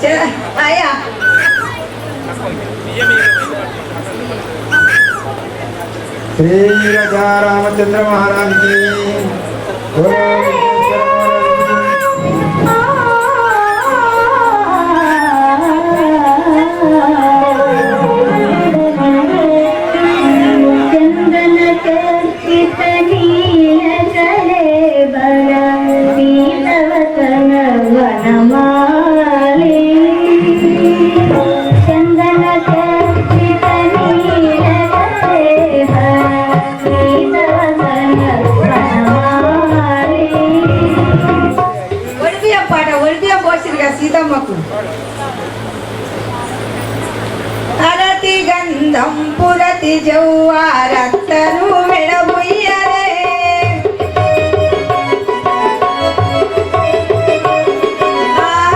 అయ్యా శ్రీ రాజా రామచంద్ర మహారాజ్ కి సీతమ్మకు అరతి గంధం పురతి జౌవారత్తను మెడబుయ్యరే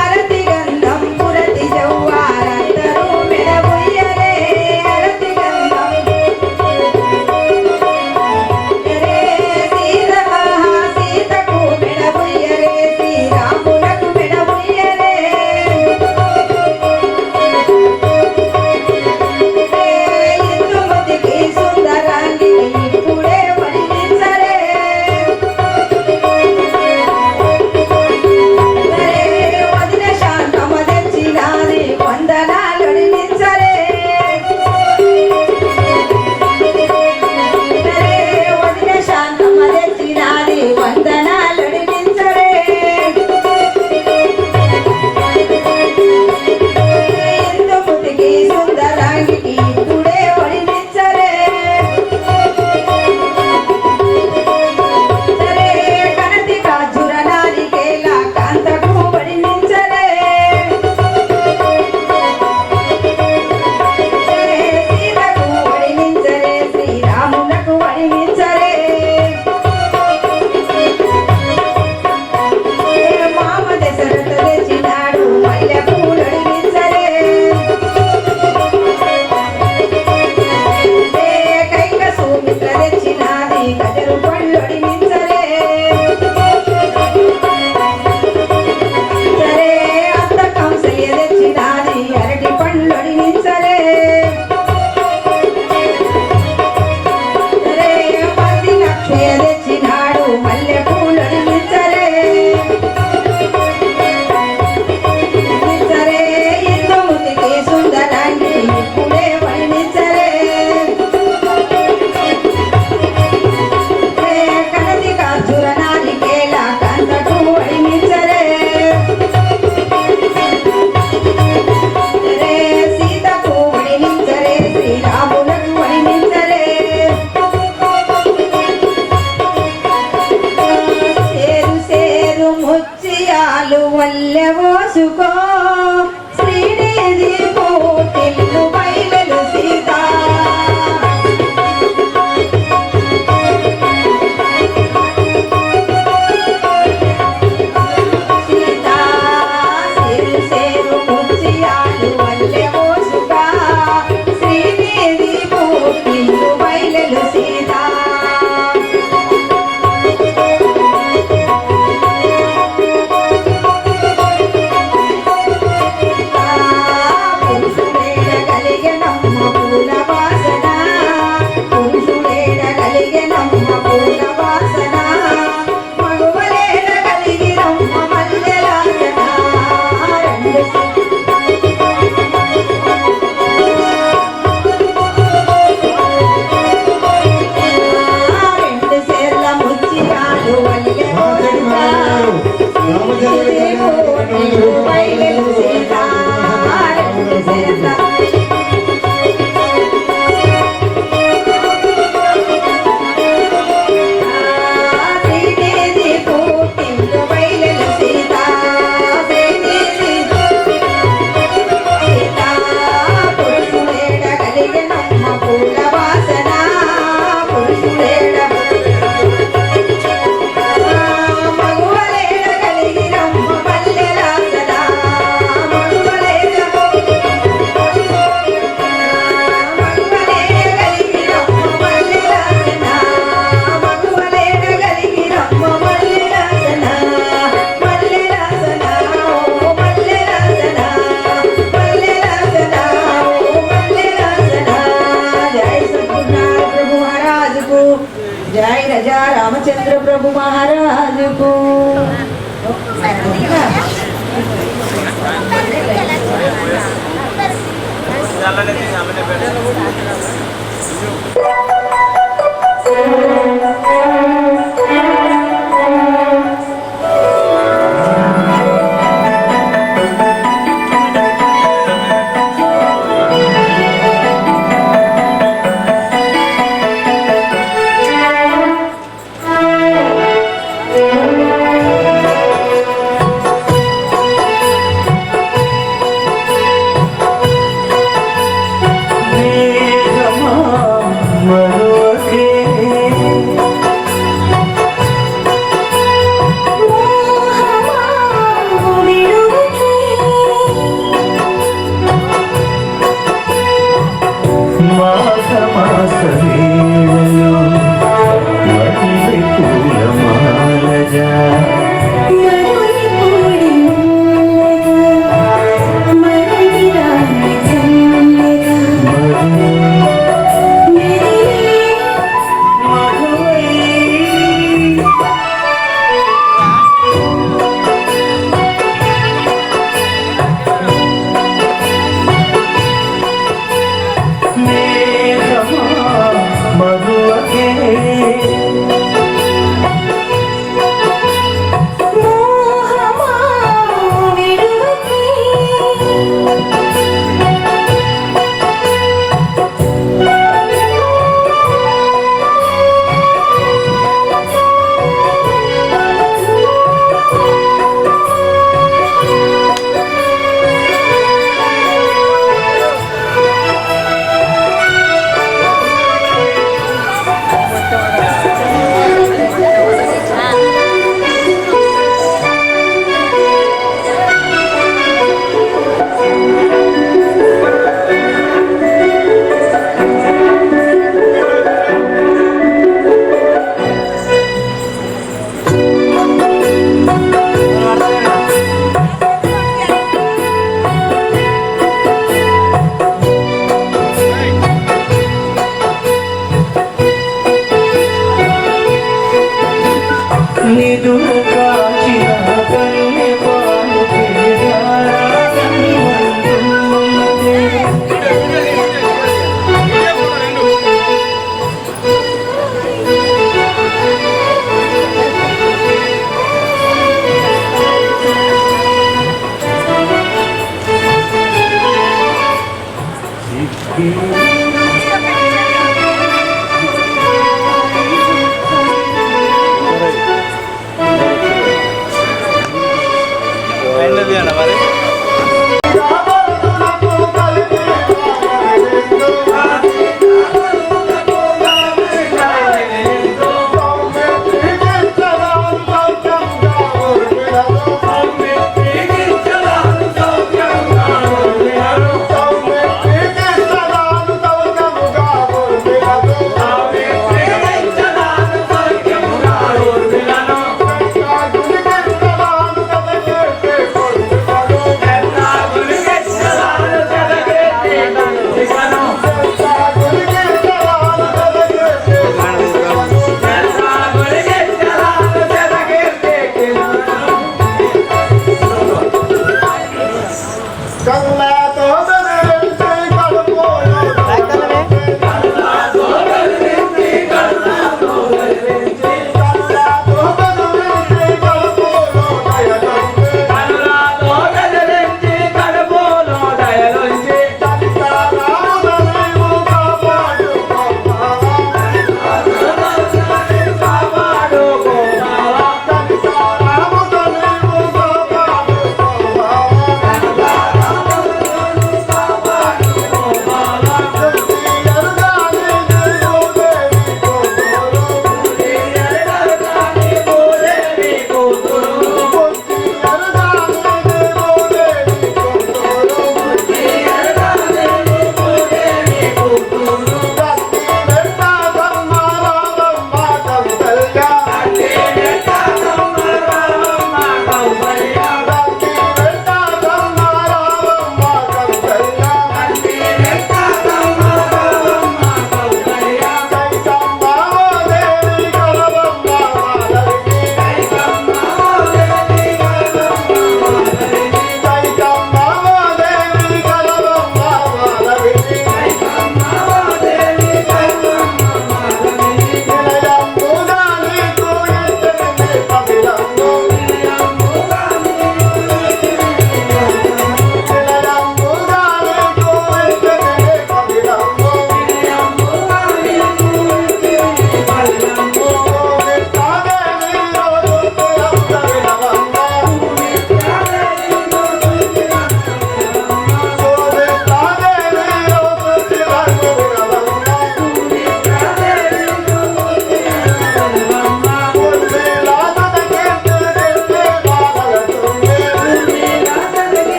అరతి గంధం పురతి జౌవారత్తను మెడబుయ్యరే అరతి గంధం సీతకు మెడబుయ్యరే శ్రీరాములకు మెడబుయ్యరే ఇందుమతికి సుందరాన్ని ఇప్పుడే వడినించరే వదిన శాంతమ తెచ్చినాది వందనాలొడినించరే వదిన శాంతమ తెచ్చినాది వందనాలొడినించరే ఇందుమతికి సుందరాంగికి ఇప్పుడే వడినించరే సరే కనతి కాజుర నారికేల కాంతకు వడినించరే సీతకు వడినించరే శ్రీరాములకు వడినించరే మామ దశరథ తెచ్చినాడు మల్లె పూలొడినించరే కైక సుమిత్ర తెచ్చినాది గజరు పళ్ళొడినించరే సరే అంత కంసయ్య తెచ్చినాది అరటి పండ్లొడినించరే సరే పది లక్షయ తెచ్చినాడు మల్లె పూలొడినించరే సరే ఇందుమతికి సుందరాన్ని ఇప్పుడే వడినించరే కనతి కాజుర నారికేల కాంతకు వడినించరే సీతకు వడినించరే శ్రీరాములకు వడినించరే సేరు సేరు ముత్యాలు వల్లె పోసుకో శ్రీనిధి కోటిల్లు బయలు సీత సీత సేరు సేరు ముత్యాలు వల్లె పోసుకో శ్రీనిధి కోటిల్లు బయలు సీత పురుషుడేడ కలిగెనమ్మ పూల వాసన పురుషుడేడ కలిగెనమ్మ పూల వాసన మగువలేడ కలిగినమ్మ మల్లెలాసన రెండు సేర్ల ముత్యాలు వల్లె బయలు సీత రెండు సేర్ల శ్రీనిధి కోటిల్లు బయలు సీత శ్రీనిధి సీత పురుషుడేడ కలిగినమ్మ పూల వాసన పురుషుడేడ మగువలేడ కలిగినమ్మ మల్లెలాసన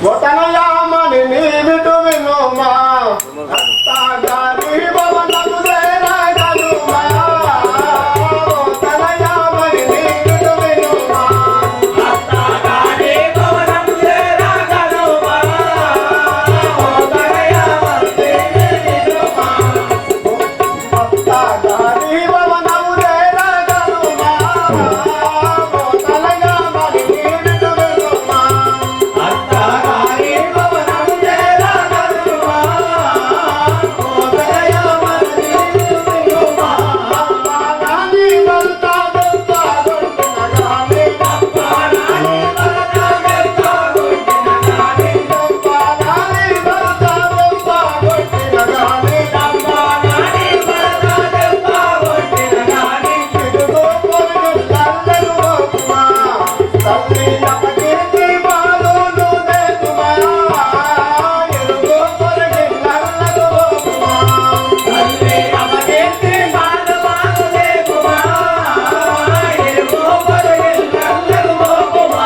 తనయామని నీ విటు వినుమా అత్తగారి భవనము చేరగలుమా తనయామని నీ విటు వినుమా అత్తగారి భవనము చేరగలుమా తనయామని వినుమా అత్తగారి భవనము చేరగలుమా తనయామని నీ విటు వినుమా అత్తగారి భవనము చేరగలుమా తనయామని వినుమా నాని బల్తా బల్తా గొంతునగానే పానాని బలగెత్త గుంటినగాని నాని బల్తా బల్తా గొంతునగానే పానాని బలగెత్త గుంటినగాని ఇదిగో పొరుగులల్లెలు మోకుమా తల్లి అపకీర్తి బాలును దేకుమా ఇదిగో పొరుగులల్లెలు మోకుమా తల్లి అపకీర్తి బాలబాలు లేకుమా ఇరుగు పొరుగిళ్ళకు మోకుమా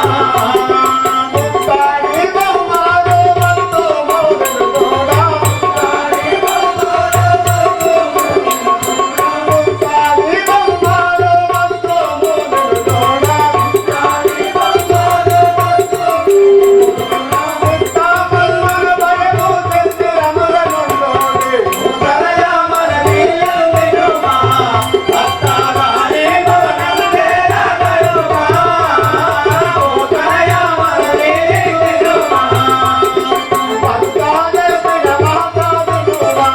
ముత్తాడి బొమ్మలు వంతు మోగులు కూడా ముత్తాడి బొమ్మలు వంతు మోగులు కూడా ముత్తాపల్మల భయము తెచ్చి రముల నుండోడి తనయామన నీయలు వినుమా అత్తగారి భవనము చేరగలుమా తనయామన నీయలు వినుమా పత్తానే పిడమాతాదునుమా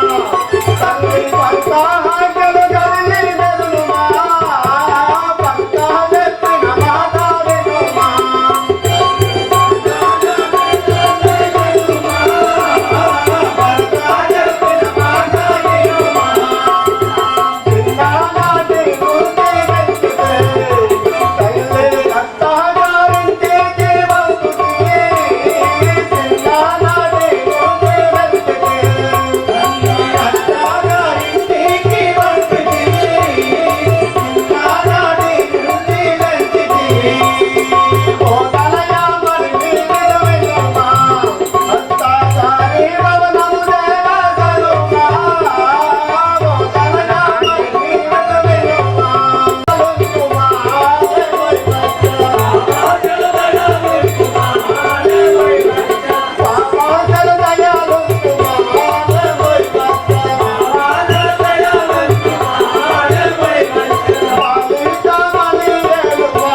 తల్లి పత్తాహాగలు గల్లి వెదునుమా పత్తానే పిడమాతాదునుమా చిన్నానాటి గుర్తి వెచ్చితే తల్లి అత్తగారింటికి వంతుకి చిన్నానాటి గుర్తి వెచ్చితే అత్తగారింటికి వంటిది నానాటి కృతి వెంటిది ఓ తనయామని నీరు వినుమా అత్తగారి భవనము చేరగలుమా ఓ తనయామని నీరు వినుమా అలుకుమా పాపాసలు దయాలుకుమా పాలితమని వేలుమా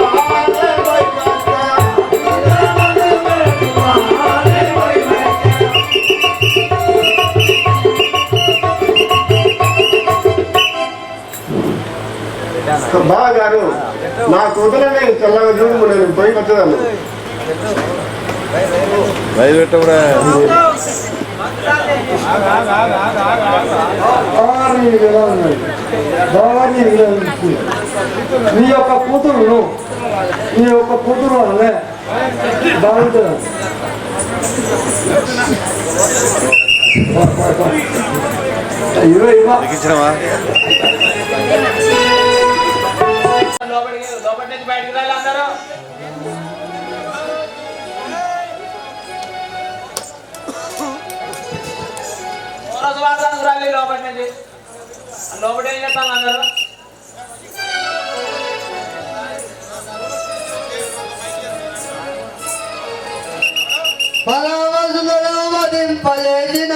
బాగారు నా కూతురని చల్లగా చూడు నేను పోయి వచ్చేదాన్ని బయలుపెట్టవురా నీ యొక్క కూతురు వల్లే బాగుంటుంది ఇవే ఇవ్వ ఎక్కించినవా లోపలి నుంచి బయటికి రాలి అందరూ రాలి లోపలి నుంచి లోపలి ఏం చేస్తాను అందరూ పలవదింపలేసిన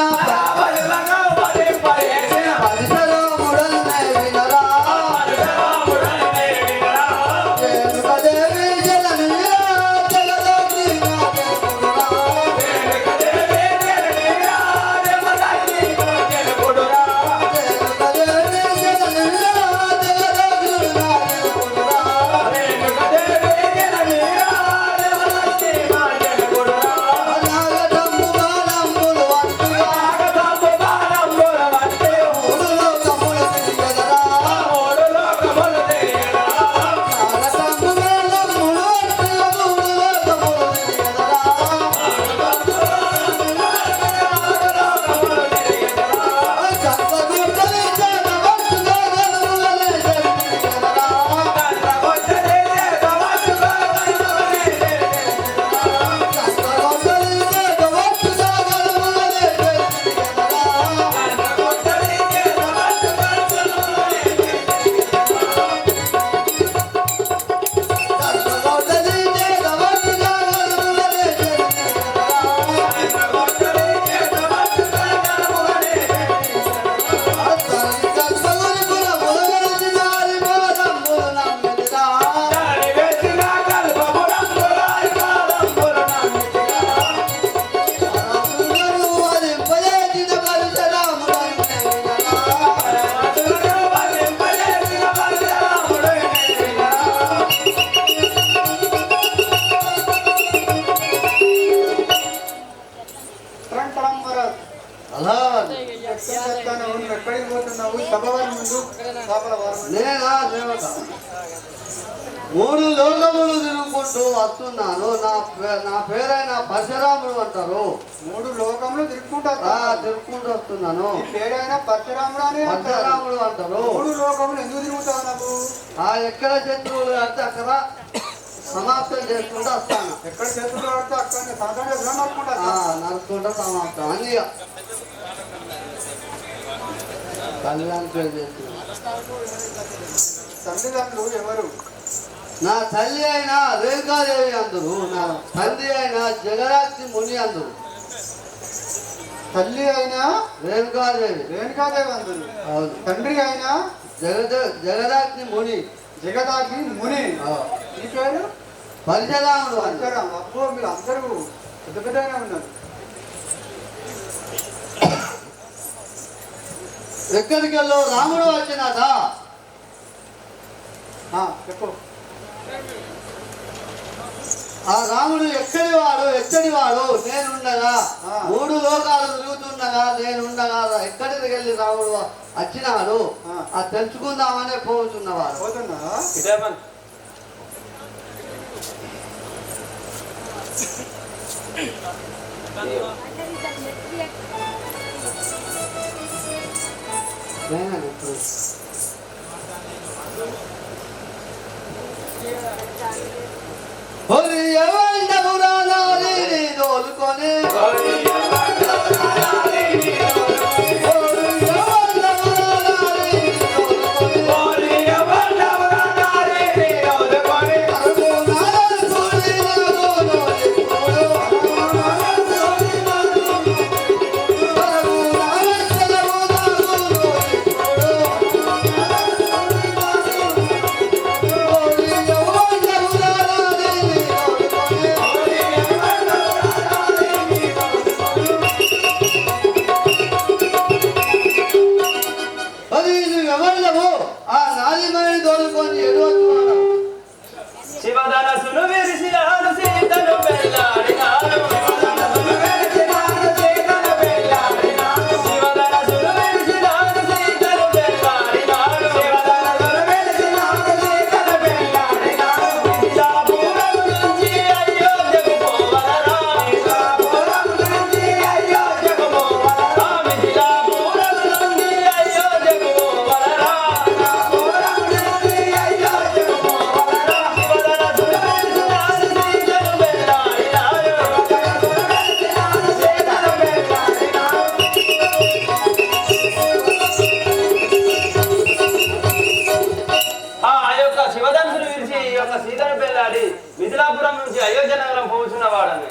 పరిసలో ముడల్నే వినరా రేణుకదేవి జలనీయ జగదగ్ని నాగటమ్ము బాలంబులు వంటుగా చెప్తాను నువ్వు ఎక్కడికి పోతున్నావు సభవారి ముందు లోపల వారు నేనా దేవత 3 లోకములు తిరుగుకుంటూ వస్తున్నాను. నా పేరైన పరశురాముడు అంటారు. 3 లోకములు తిరుగుకుంటా తిరుగుకుంటూ వస్తున్నాను. పేరైన పరశురాముడు అని పరశురాముడు అంటారు. 3 లోకములు ఎందుకు తిరుగుతావు నువ్వు? ఎక్కడ శత్రువులు అంటే అక్కడ సమాప్తం చేసుకుంటూ వస్తాను. ఎక్కడ చేతులు పడితే అక్కడ సంవత్సరం నడుకుంటా నడుచుకుంటూ సమాప్తం అని కళ్యాణ్ పేరు చేస్తున్నాను. తల్లిదండ్రులు ఎవరు? నా తల్లి అయిన రేణుకాదేవి అందరు, నా తండ్రి అయిన జగరాత్రి ముని అందరు. తల్లి అయినా రేణుకాదేవి అందరు, అవును. తండ్రి అయినా జగదాగ్ని ముని, జగదాగ్ని ముని. ఈ పేరు పరశురాముడు. పరశురాం. అబ్బో మీరు అందరూ పెద్ద పెద్దగానే ఉన్నారు. ఎక్కడికి వెళ్ళో రాముడు వచ్చినాట. చెప్పు. ఆ రాముడు ఎక్కడి వాడు నేనుండగా 3 లోకాలు తిరుగుతుండగా నేనుండగా ఎక్కడికి వెళ్ళి రాముడు వచ్చినాడు తెలుసుకుందామనే పోతున్నవాడు. పోతున్నా దోలుకొని శివధనసును విరిసినాడు సీతను పెళ్ళాడినాడు. సీతను పెళ్ళాడి మిథిలాపురం నుంచి అయోధ్య నగరం పోతున్న వాడని.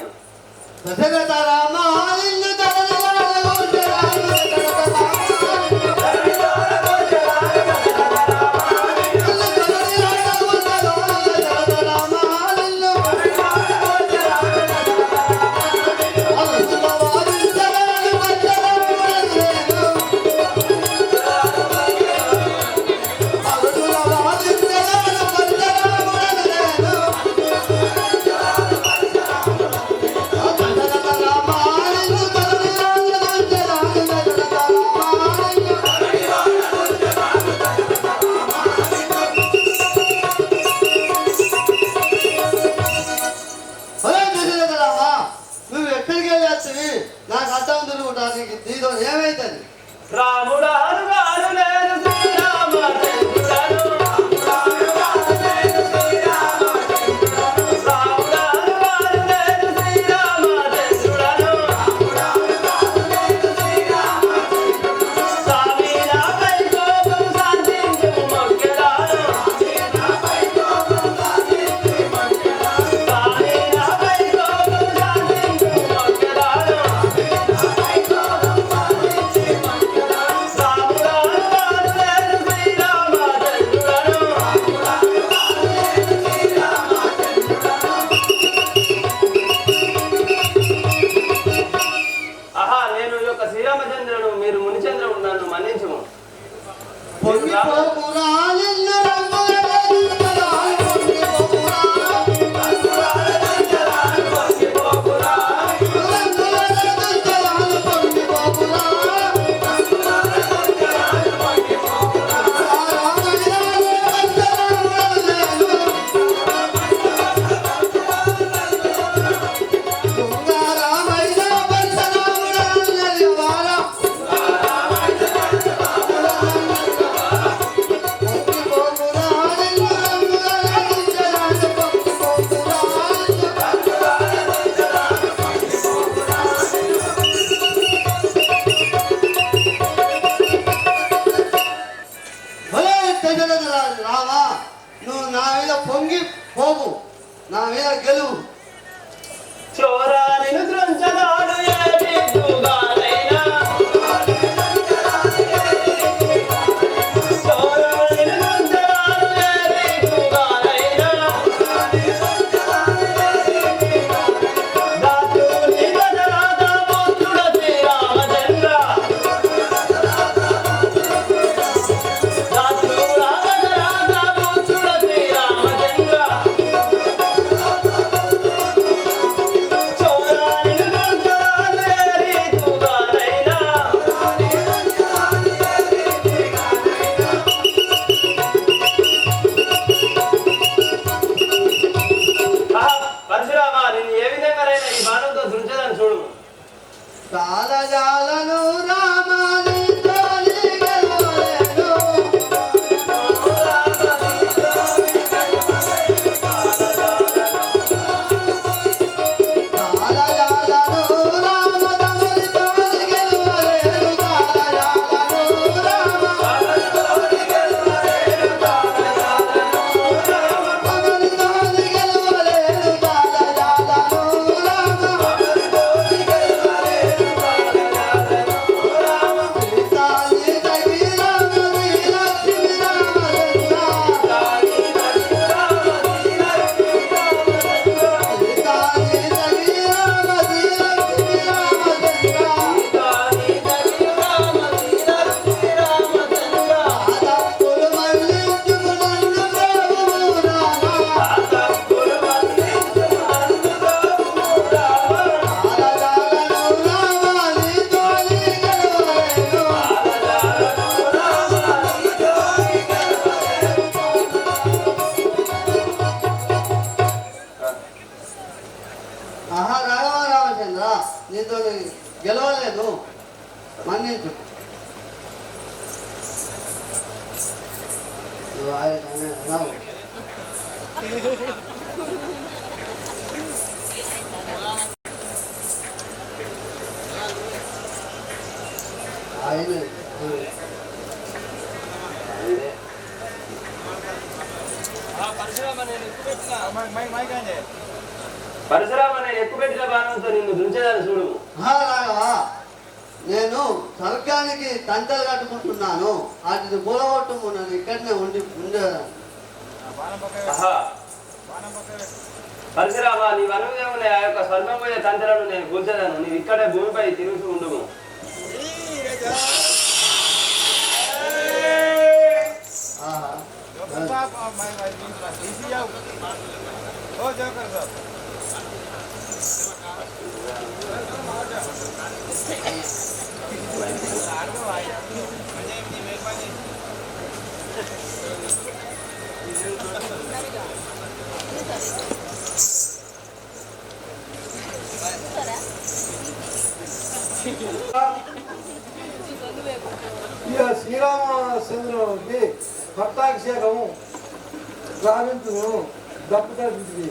దశరథ రామ నాకు అర్థం తిరుగుతానికి దీంతో ఏమైతుంది? రాముడా రాముడా కాలజాలను రామాని తోలి గెలవలేను కాలజాలను రామదమని తోలి గెలవలేను కాలజాలను రామదమని తోలి గెలవలేను కాలజాలను ఆహా రాఘవ రామచంద్ర నీతో గెలవలేదు మన్నించు ఆయన పరశురామ నేను ఎక్కువ పెట్టిన బాణంతో నిన్ను దుంచేదాన్ని చూడు. రాఘవ నేను స్వర్గానికి తంటలు కట్టుకుంటున్నాను వాటిని మూలగొట్టము నేను ఇక్కడనే ఉండేదాన్ని పరశురామ నీ అనుభవం ఆ యొక్క స్వర్గం పోయే తంత్రాలను నేను కూల్చేదాను. నీవు ఇక్కడే భూమిపై తిరుగుతూ ఉండుము. ఇక శ్రీరామచంద్రుడికి పట్టాభిషేకము ప్రారంభించును దప్పుతుంది.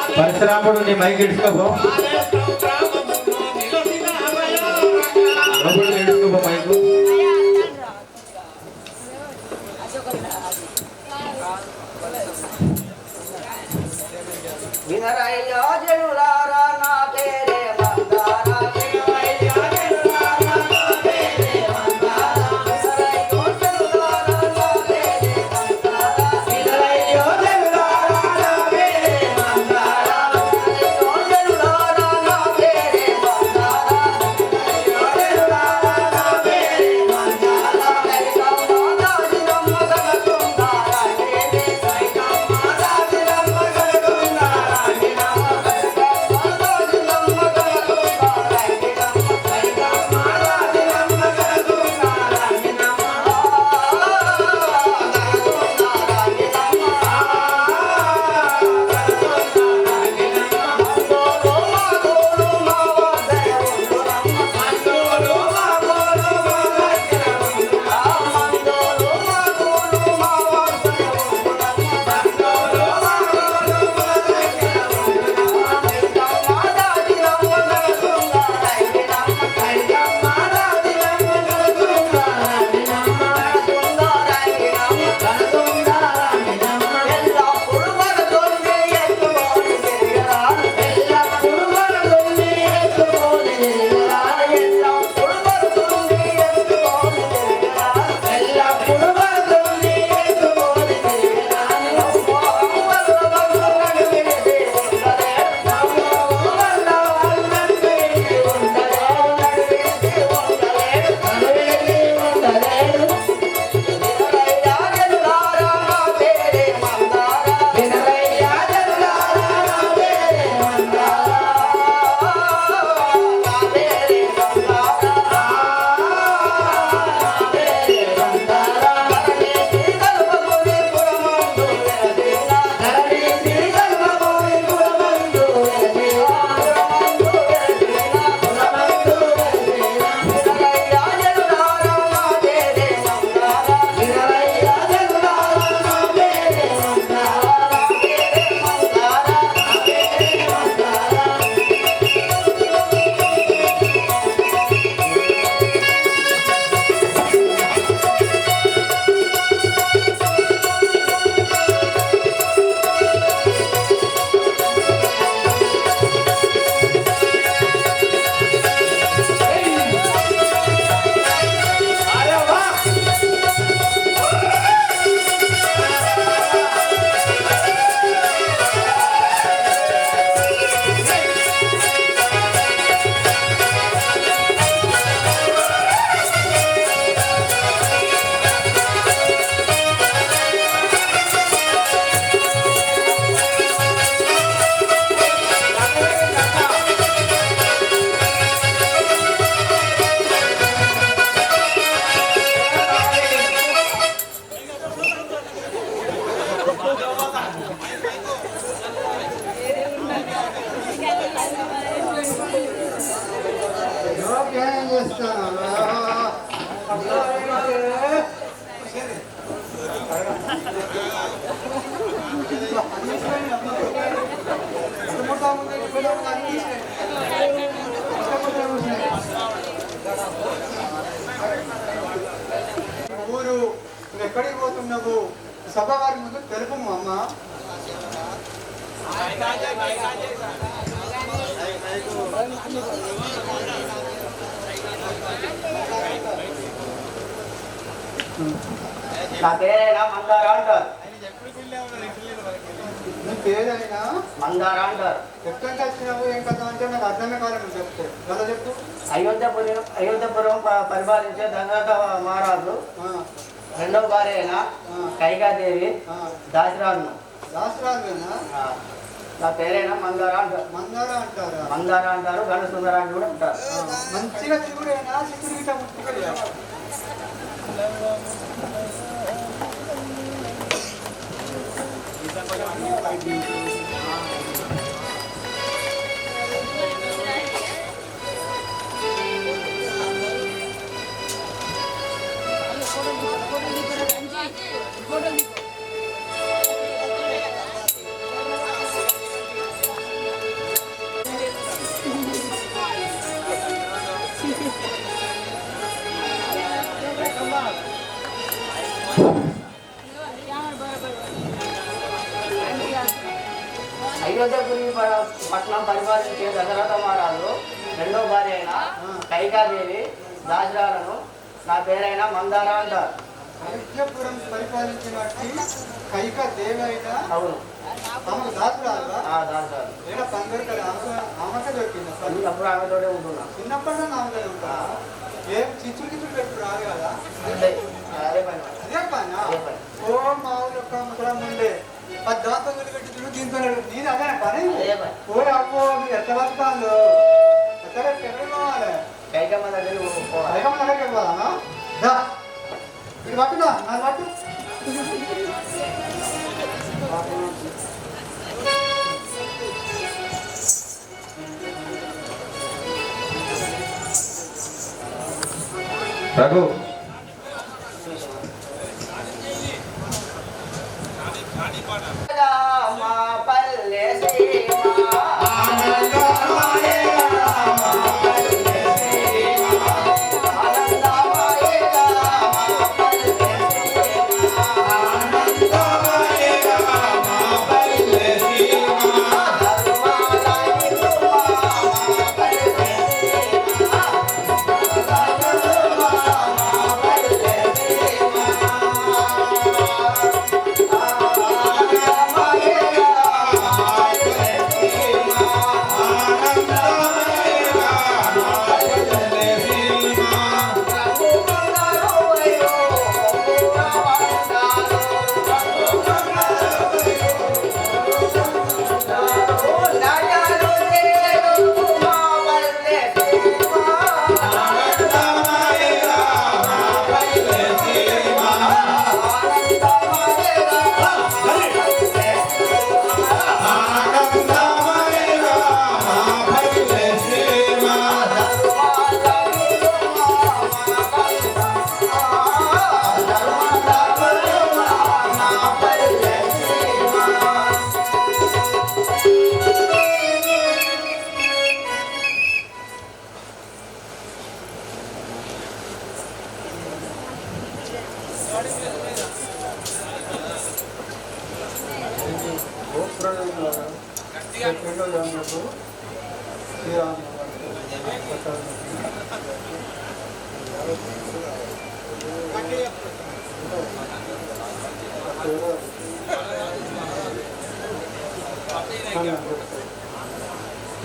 పరశురాముడు నీ మైకి ఇడుచుకోపో మైకు వినరయ్యా జనులారా నా పేరే మందారా వినరయ్యా జనులారా నా పేరే మందారా వినరయ్యో జనులారా నా పేరే మందారా వినరయ్యో జనులారా నా పేరే మందారా వినరయ్యో జనులారా నా పేరే మందారా వినరయ్యో జనులారా నా పేరే మందారా కైకమ్మ దాసిరమ్మ తనకుందారా కేదే కైకమ్మ దాసిరమ్మ ఏం చేస్తాను ఊరు ఎక్కడికి పోతున్నావు సభ వారి ముందు తెలుపు అమ్మ. నా పేరైనా మందార అంటారు. నీ పేరైనా మందార అంటారు. ఎక్కడికి వచ్చినావు ఏం కదా అంటే నాకు అర్థమే కాలేదు చెప్తే కదా చెప్పు. అయోధ్యపురం పరిపాలించే దశరథ మహారాజు ఆ, రెండవ భార్య అయిన కైకాదేవి ఆ. దాసిరాజును. దాసరాజునా నా పేరైనా మందార అంటారు. మందార అంటారా? మందార అంటారు, గణ సుందరాన్ని కూడా అంటారు. మంచిగా చిగురేనా చిగురు గిట్ట ముట్టుకోలేదా? అయోధ్యపురి పట్నం పరిపాలించే దశరథ మహారాజు రెండవ భార్య అయిన కైకాదేవి దాసిరాలను నా పేరైన మందార అంటారు. అయోధ్యపురం పరిపాలించినట్టు కైక దేవైన అవును. ఆమెకు దాసరాజురా? దాసిరాలు. ఏడ పందరికలు ఆమెకే దొరికింది అసలు. అప్పుడు ఆమెతోనే ఉంటున్నా. చిన్నప్పటి నుండి ఆమెకే ఉంటా. ఏం చిచ్చులు గిచ్చులు పెట్టు రాదు కదా? అంతే, అదే పని. అదే పనా? అదే పని. ఓ మా ఊళ్ళో ఒక ముసలం ఉండే అది దాంతో పెట్టి దీంతో నేను అదే పని. అదే పని. ఓ అబ్బో మీరు ఎట్లా బతుకాలు ఎక్కడ ఎక్కడికి పోవాలి? కైకమ్మ దగ్గరికి పోవాలి. పైకమ్మ దగ్గరికి పోవాలా? దా ఇది పట్టుదా నాకు పట్టు. రఘు మా పల్లె సీమ ఆనందమయ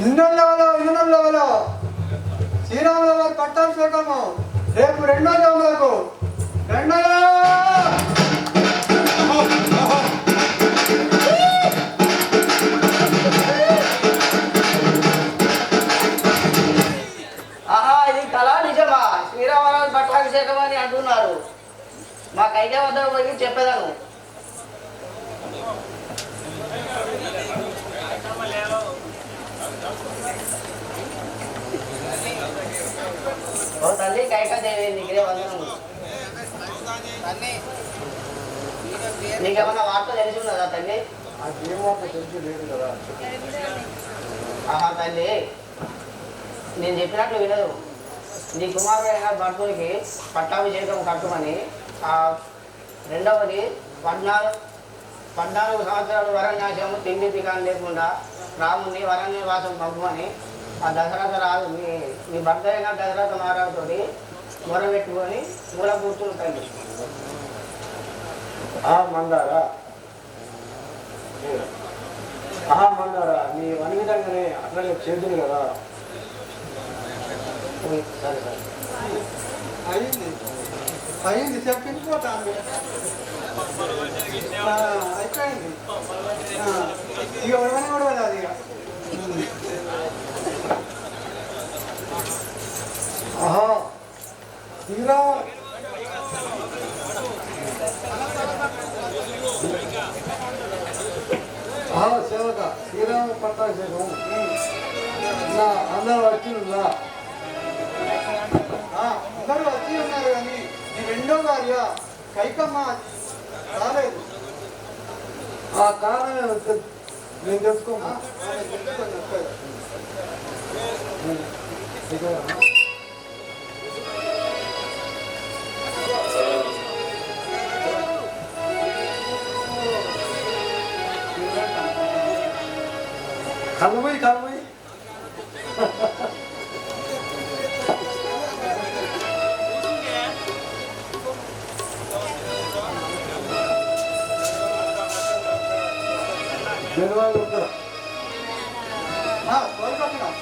ఇంద్రుల శ్రీరాముల వారి పట్టాభిషేకము రేపు 2వ జాములకు. ఆహా, ఇది కళా నిజమా? శ్రీరామరాజు పట్టాభిషేకం అని అంటున్నారు. మా కైక వద్ద పోయి చెప్పేదాను. తల్లి కైకాదేవి నీకే వందనము. నీకేమన్నా వార్త తెలిసి ఉన్నదా తల్లి? ఆహా తల్లి, నేను చెప్పినట్లు వినదు. నీ కుమారుడైన భర్తుడికి పట్టాభిషేకం కట్టుమని, రెండవది 14 సంవత్సరాలు వరణ్యాసము తిండి తికాన్ని లేకుండా రాముని వరణ్యవాసం పంపమని ఆ దశరథ రాజు మీ భర్త అయిన దశరథ మహారాజుతో మొరబెట్టుకొని మూల కూర్చుని తల్లి. మందారా మందారా నీ అన్ని విధంగానే అట్లనే చేతులు కదా. సరే సరే అయింది చెప్పించుకోటాను అయిపోయింది. ఇక ఉడవని ఉడవదు అది. ఇక శ్రీరామ సేవక శ్రీరామ పట్టాభిషేకం నా అందరూ వచ్చిందా? అందరూ వచ్చి ఉన్నారు కానీ ఈ రెండో భార్య కైకమ్మ రాలేదు. ఆ కారణం నేను తెలుసుకోమా. కలమై ధన్యవాదాలు. కోరుకుంటున్నాం.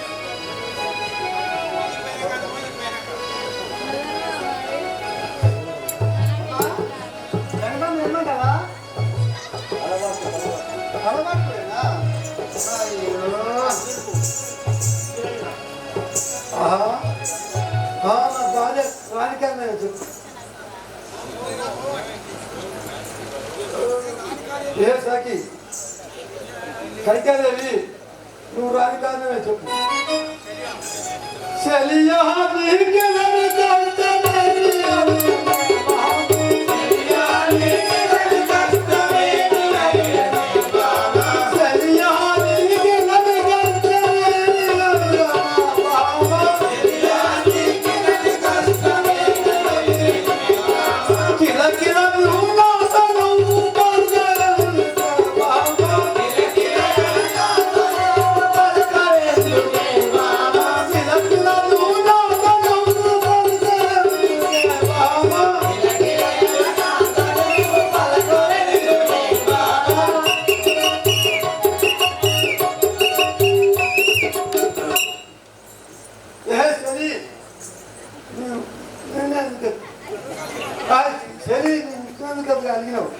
ఏమంటావా? అలవాట్లేనా? నా భార్య రాణికన్నా చెప్పు. ఏ సాకి కైకాదేవి నువ్వు రాణికన్నా చెప్పు. చలియా అడిగినావు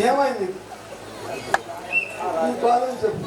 ఏమైంది? నీ బాధ చెప్పు.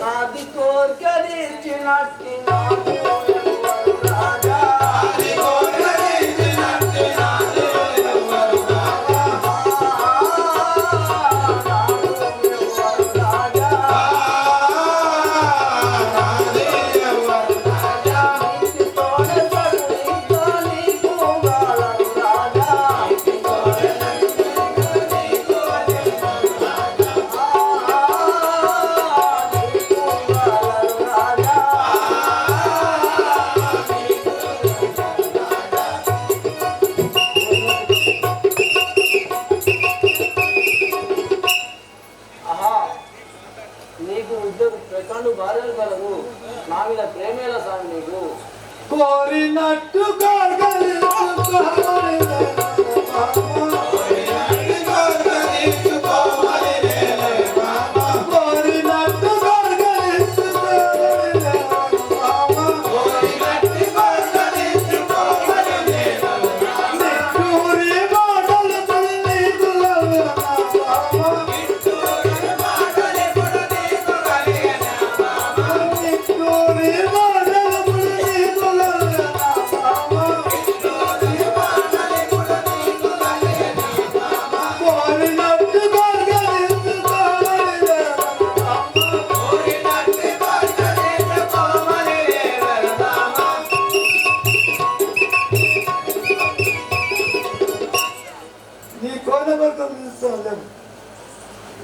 నాది కోర్కెదిచ్చినట్టి నాకు ఎవరు రాజా నీకు ఇద్దరు ప్రకాండు భార్యలు కలరు నా మీద ప్రేమేలా సాగు నీకు కోరినట్టు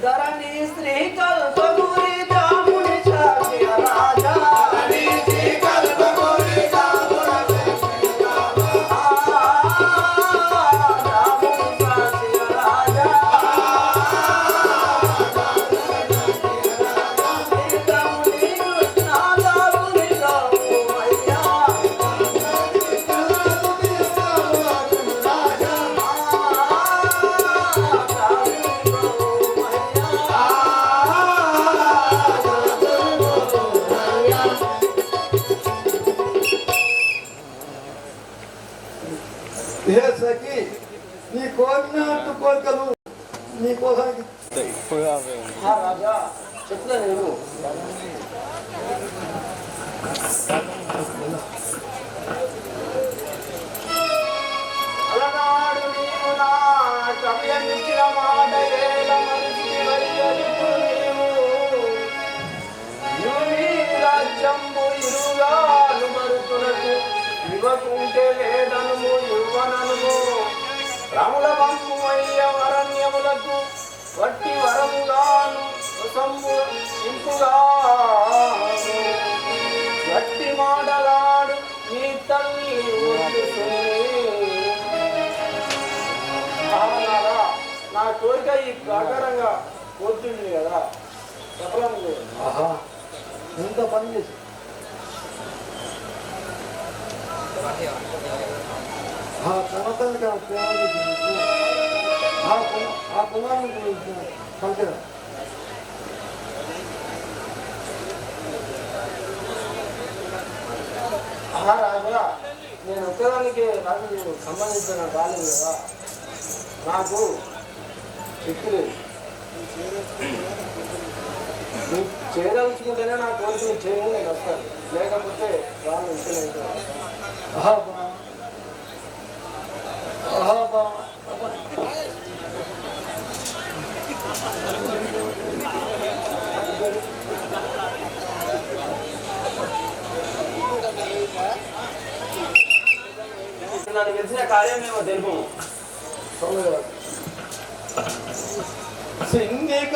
ధరణి శ్రీ కల్పగురి రాముని సాక్షి రాజా నీ కోరినట్టు కోరికలు నీ కోసానికి రాజా చెప్తా నేను అలనాడు నీవు నా కవ్యమిచ్చిన మాట వేల మనిషి వైఖరికు నీవు రాజ్యంబు ఇరుగాలు మరుతునకు ఇవ్వకుంటే లేదనుము ఇవ్వననుము రాముల పంపు అయ్య వరణ్యములకు వట్టి వరముగాను ఇంపుగా వట్టి మాటలాడు నీ తల్లి నా కోరిక ఈ ప్రకారంగా కోరుతుంది కదా చెప్పలేదు ఎంత పని చేసి కనతల్లికి ఆ కుమారుని పంచడం రాజా నేను ఒక్కదానికి నాకు సంబంధించిన రాలేదు కదా నాకు శక్తి లేదు నువ్వు చేయదలుచుకుంటేనే నా కోరికలు చేయను నేను వస్తాను లేకపోతే రాను ఇంటిని నన్ను తెలిసిన కార్యం మేము తెలుపు సింగిక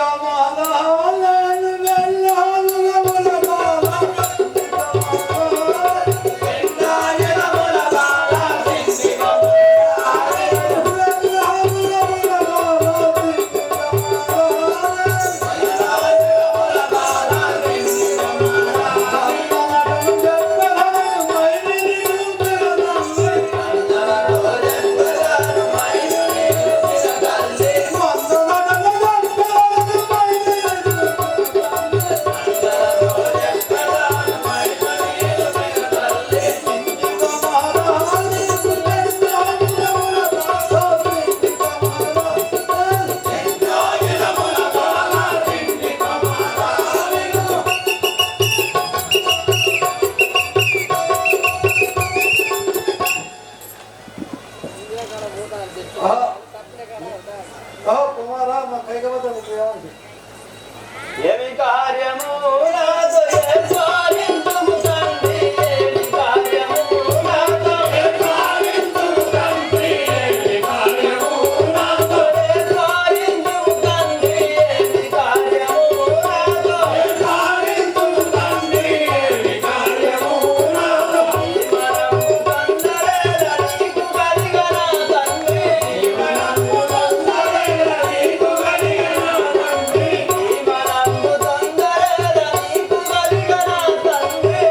కుమారా మా కైకవతం ఏమి కార్యము నాతో సాధించుము తండ్రి, ఏమి కార్యము నాతో సాధించుము తండ్రి, ఏమి కార్యము నాతో సాధించుము తండ్రి, ఏమి కార్యము నాతో సాధించుము తండ్రి, ఏమి కార్యము నాతో మనము తందరేల నీకు కలిగన తండ్రి, మనము తందరేల నీకు కలిగన తండ్రి, మనము తందరేల నీకు కలిగన తండ్రి,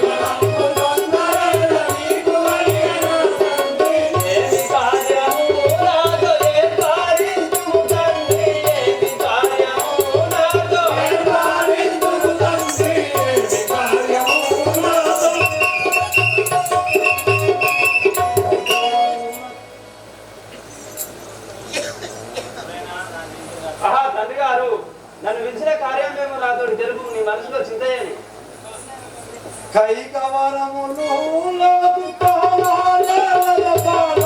మనము తందరేల నీకు కలిగన తండ్రి, ఏమి కార్యము నాతో సాధించుము తండ్రి, ఏమి కార్యము నాతో సాధించుము తండ్రి, ఏమి కార్యము నాతో. ఆహా తండ్రి గారు, నన్ను పిలిచిన కార్యం మేము నాతో తెలుపు, నీ మనసులో చింతయ్యని. కైకవరములు లాగుతావాలే వలపాల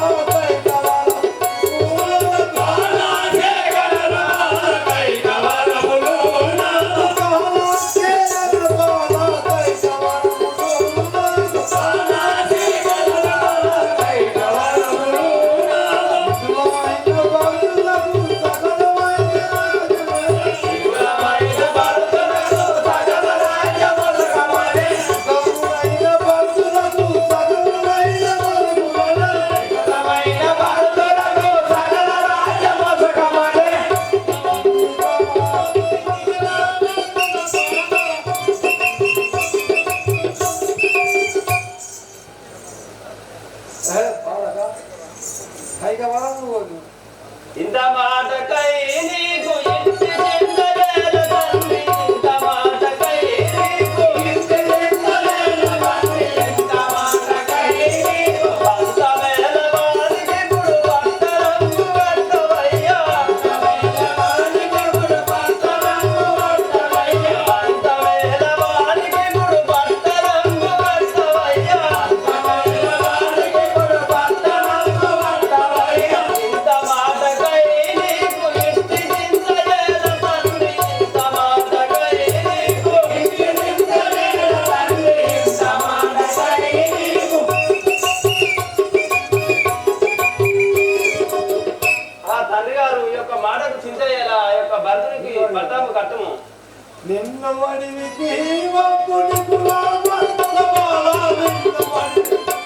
ఇంత మాటకై నీకు ఇంటి నిందలేల తండ్రి, ఇంత మాటకై నీకు ఇంటి నిందలేల తండ్రి, ఇంత మాటకై నీకు పంతవేల వారికి ఇప్పుడు పంటరంగు కట్టవయ్యా, పంతవేల వారికి ఇప్పుడు పంటరంగు కట్టవయ్యా, పంతవేల వారికి ఇప్పుడు పంటరంగు కట్టవయ్యా, పంతవేల వారికి ఇప్పుడు పంటరంగు కట్టవయ్యా, ఇంత మాటకై నీకు ఇంటి నిందలేల తండ్రి, ఇంత మాటకై నీకు ఇంటి నిందలేల తండ్రి, ఇంత మాటకై నీకు. ఆ తండ్రి గారు ఈ యొక్క మాటకు చింతయ్యేలా ఆ యొక్క భర్తనికి భర్తము కట్టము. నిన్ను వడివికి వప్పుని కులామంతరవాల నిన్ను వడివికి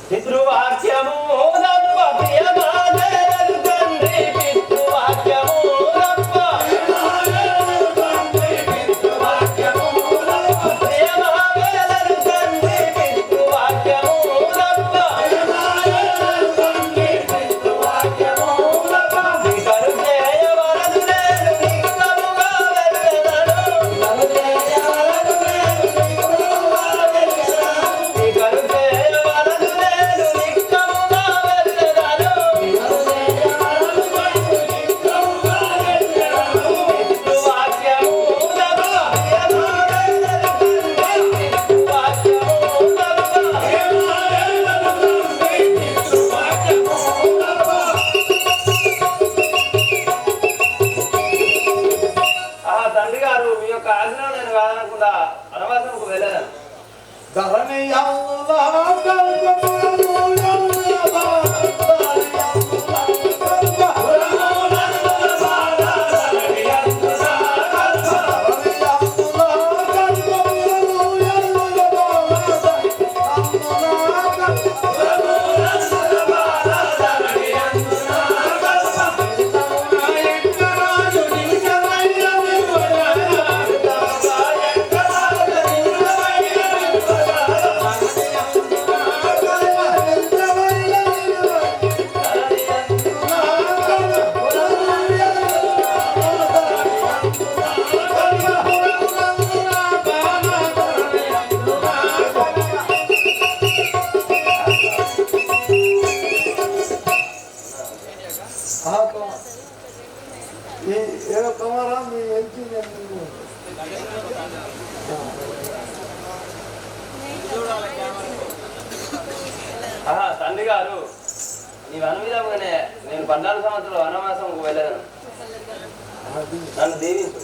పితృవాక్యము నప్ప ప్రియమానరదు తండ్రి, పితృవాక్యము నప్ప పితృవాక్యము నప్ప ప్రియమానరదు తండ్రి, పితృవాక్యము నప్ప పితృవాక్యము నప్ప కరుణేయ వరదు నేను నిక్కముగా వెల్లదను, కరుణేయ వరదు నేను నిక్కముగా వెల్లదను, కరుణేయ వరదు నేను నిక్కముగా వెల్లదను, కరుణేయ వరదు నేను నిక్కముగా వెల్లదను, పితృవాక్యము నప్ప ప్రియమానరదు తండ్రి, పితృవాక్యము నప్ప ప్రియమానరదు తండ్రి, పితృవాక్యము నప్ప. ఆ తండ్రి గారు మీ యొక్క ఆజ్ఞను నేను కాదనకుండా వనవాసంకు వెళ్ళాను. ధరణి గారు నీవు అనువిధంగానే నేను 14 సంవత్సరాలు వనవాసంకు వెళ్ళాను. నన్ను దీవించు.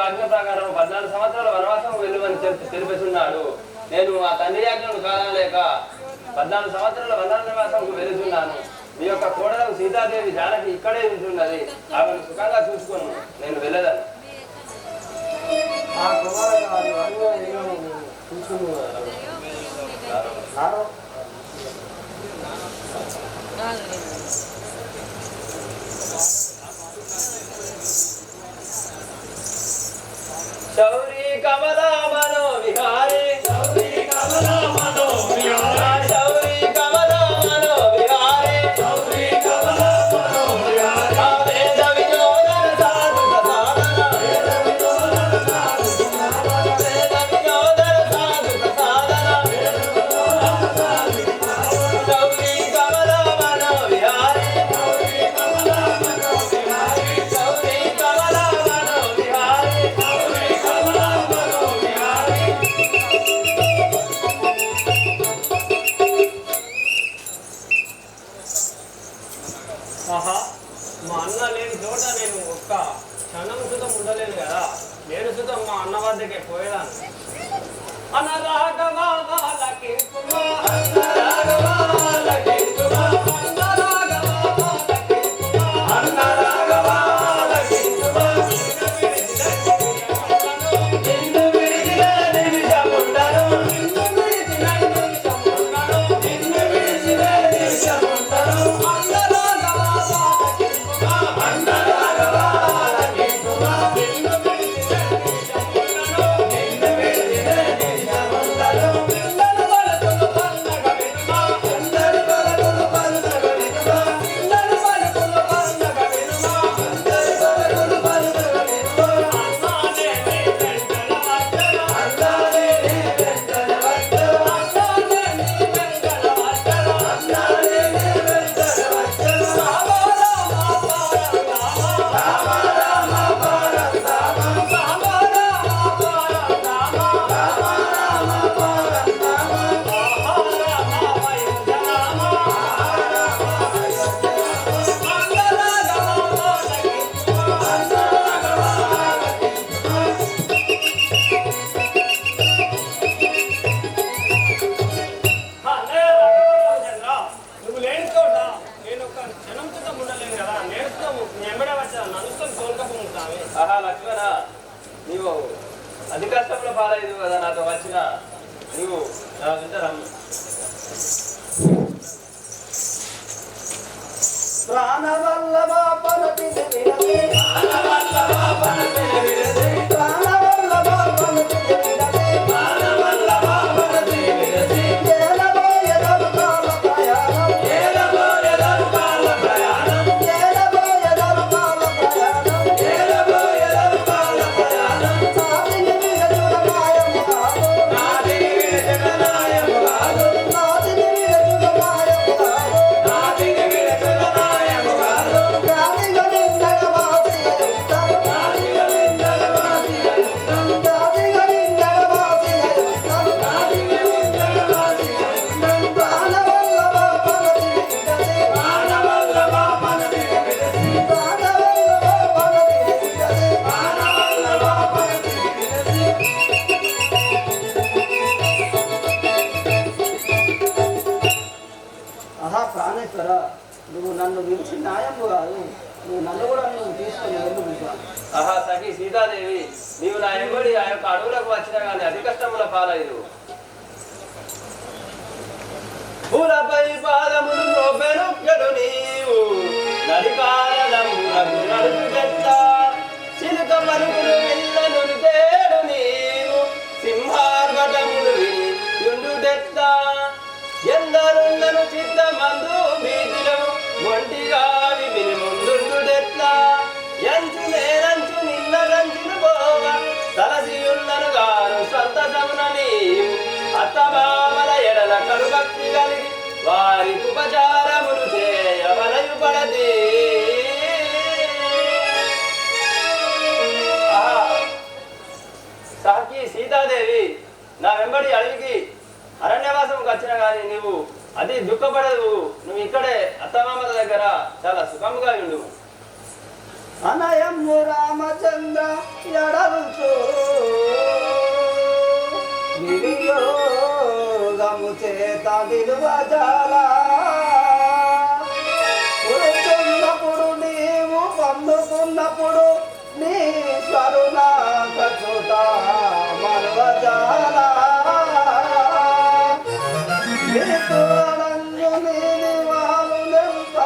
ఆజ్ఞ ప్రకారం 14 సంవత్సరాల వనవాసం వెళ్ళమని తెలిపిస్తున్నాడు. నేను ఆ తండ్రి ఆజ్ఞను కాదనలేక 14 సంవత్సరాల వనవాసంకు వెళుతున్నాను. మీ యొక్క కోడలకు సీతాదేవి జానకి ఇక్కడే ఉంటున్నది. ఆమెను సుఖంగా చూసుకొని నేను వెళ్ళదాను. ఆ కుమారుడు వారి వరుణ్ చూసుకున్నారు. శౌరి కమలా మనో విహారీ, శౌరి కమలా మనో విహారీ, శౌరి కమలా మనో విహారీ, శౌరి కమలా మనో విహారీ, వేద వినోదన సాధు ప్రసాదన, వేద వినోదన సాధు ప్రసాదన, వేద వినోదన సాధు ప్రసాదన, వేద వినోదన సాధు ప్రసాదన, శౌరి కమలా మనో విహారీ, శౌరి కమలా మనో విహారీ, శౌరి కమలా మనో విహారీ, శౌరి కమలా మనో విహారీ. ఆహా, మా అన్న లేని చోట నేను ఒక్క క్షణం సుతం ఉండలేను కదా. నేను సుతం మా అన్న వద్దకే పోయేదాను. అన్న రాఘవా వాళ్ళకి కుమా, అన్న రాఘవా వాళ్ళకి కుమా, అన్న రాఘవా వాళ్ళకి కుమా, అన్న రాఘవా వాళ్ళకి కుమా. నిన్ను విడిచిన నిమిషముండను, నిన్ను విడిచిన నిమిషముండను, నిన్ను విడిచిన నిమిషముండను. అన్న రాఘవా వాళ్ళకి కుమా, అన్న రాఘవా వాళ్ళకి కుమా, నిన్ను విడిచిన నిమిషముండను, నిన్ను విడిచిన నిమిషముండను. పిల్లలు పలుకులు పన్నగ వినుమా, అందరి పలుకులు పన్నగ వినుమా, పిల్లలు పలుకులు పన్నగ వినుమా, అందరి పలుకులు పన్నగ వినుమా. అన్నానే నీ వెంటల వచ్చెను, అన్నానే నీ వెంటల వచ్చెను, అన్నానే నీ వెంటల వచ్చెను, అన్నానే నీ వెంటల వచ్చెను. రామ రామ పారం రామ, రామ రామ పారం రామ, రామ రామ పారం రామ, రామ రామ పారం రామ. ఆహా రామ వయోజ రామ, ఆహా రామ వయోజ రామ, అన్న రాఘవా వాళ్ళకి కుమా, అన్న రాఘవా వాళ్ళకి కుమా. నువ్వు లేని చోట నేను ఒక క్షణం సుతం ఉండలేను కదా. నేర్చుకోము ఎంబడే వచ్చా నన్ను తోలుకపోతామే. ఆహా లక్ష్మణ, నీవు అతి కష్టంలో పాలైదు కదా నాతో వచ్చిన. నీవు నా వెంట రమ్ము. ప్రాణవల్లభ పరపిది వినవే, ప్రాణవల్లభ పరపిది వినవే, ప్రాణవల్లభ పరపిది వినవే, ప్రాణవల్లభ పరపిది వినవే. ఏలబోయెదరు కాల ప్రయాణం, ఏలబోయెదరు కాల ప్రయాణం, ఏలబోయెదరు ప్రాణేశ్వర నువ్వు నన్ను పిలిచి న్యాయము కాదు, నువ్వు నన్ను కూడా నువ్వు తీసుకొని వెళ్ళు. ఆహా సఖి సీతాదేవి, నీవు నా ఎంబడి ఆ యొక్క అడవులకు వచ్చినా కానీ అతి కష్టముల పాలైదు. పూలపై పాదములు మోపెనుక్కడు నీవు నడికాలములకు నడుచుకెత్త చిలుక మరుగులు విల్లను తేడు నీవు సింహార్వటములు యుండుటెత్త ఎందరుండను చిత్తమందు భీతిలో ఒంటిగా విని ముందుండుటెత్త ఎంచు నేనంచు నిన్న రంచును పోవ తలసియున్నను గాను సంతసమున నీవు అత్తమామల ఎడల కడుభక్తి కలిగి వారి ఉపచారములు చేయవలయు పడది. సాకి సీతాదేవి, నా వెంబడి అడవికి అరణ్యవాసంకి వచ్చినా కానీ నువ్వు అది దుఃఖపడదు. నువ్వు ఇక్కడే అత్తమామల దగ్గర చాలా సుఖముగా ఉండు. అనయము రామచంద్ర ఎడలుచు వినియోగము చేత విలువజాలా కూర్చున్నప్పుడు నీవు పొందుకున్నప్పుడు నీ స్వరునాక చూత మరువజాలా నీకు నీని వాలు నింప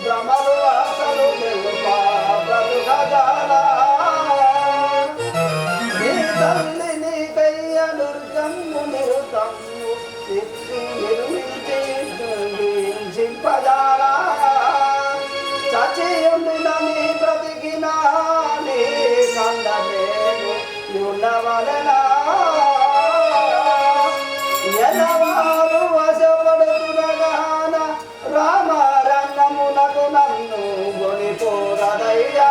భ్రమలు అసలు నింప బ్రతుకజాలా నీ తల్లి నీ కయ్య దుర్గమ్ము నిరుతమ్ము శక్తి నిర్మించింపజాలా చచ్చియుండిన నీ బ్రతికినా నీ కండమేను ఉండవలెనా ఎలవారు వశపడుతునగాన రామరంగమునకు నన్ను గొనిపోరదయ్యా.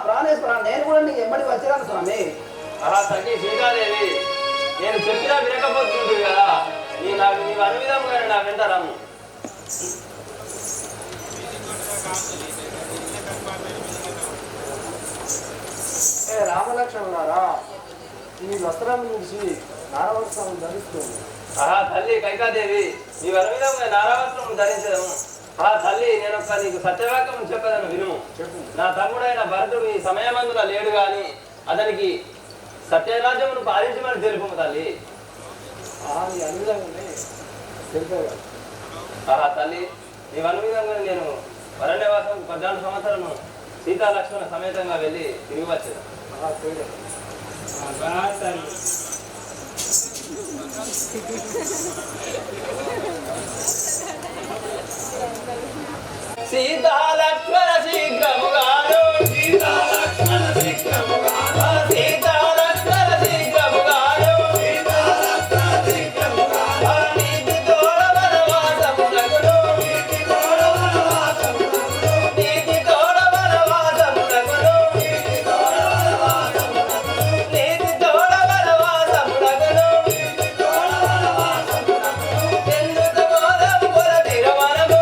ప్రాణేశ్వర, నేను కూడా నీకు ఎమ్మడి వచ్చాను స్వామి. ఆహా సఖి సీతాదేవి, నేను చెప్పినా వినకపోతుంది కదా, నీవు అనువిధంగా నా వెంట రమ్ము. రామలక్ష్మణులారా, ఈ వస్త్రం నుంచి నారవస్త్రం ధరిస్తుంది. ఆహా తల్లి కైకాదేవి, నీవు అనువిధంగా నారావస్త్రం ధరించదము. తల్లి, నేను నీకు సత్యవాక్యం చెప్పదను విను. నా తమ్ముడైన భరతుడు ఈ సమయమందున లేడు గాని అతనికి సత్యరాజ్యమును పాలించమని తెలుపు తల్లి. తల్లి, నీవు అనువిధంగా నేను వరణ్యవాసం 14 సంవత్సరము సీతా లక్ష్మణ సమేతంగా వెళ్ళి తిరిగి వచ్చేది. సీతా లక్ష్మణ శీఘ్రముగాను సీతా లక్ష్మణ శీఘ్రముగాను సీతా లక్ష్మణ శీఘ్రముగాను సీతా లక్ష్మణ శీఘ్రముగాను నీతి తోడ వనవాసమునకును నీతి తోడ వనవాసమునకును నీతి తోడ వనవాసమునకును నీతి తోడ వనవాసమునకును నీతి తోడ వనవాసమునకును నీతి తోడ వనవాసమునకును ఎందుకు గోరం కొరతిర వనము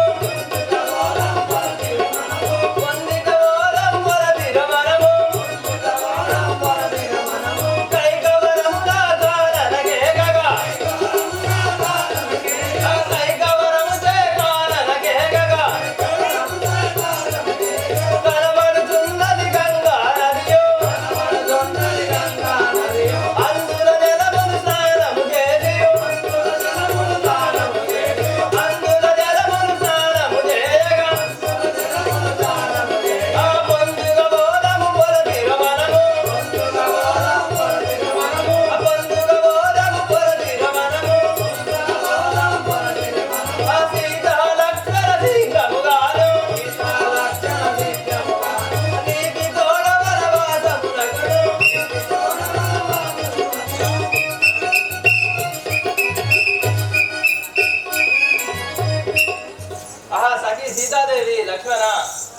సీతాదేవి లక్ష్మణ,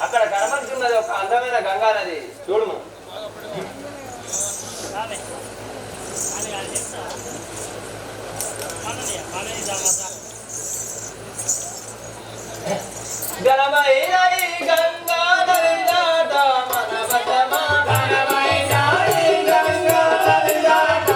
అక్కడ కనబడుతున్నది ఒక అందమైన గంగా నది, చూడుము. ఘనమైన ఈ గంగా నది దాట మన వశమా, ఘనమైన ఈ గంగా నది దాట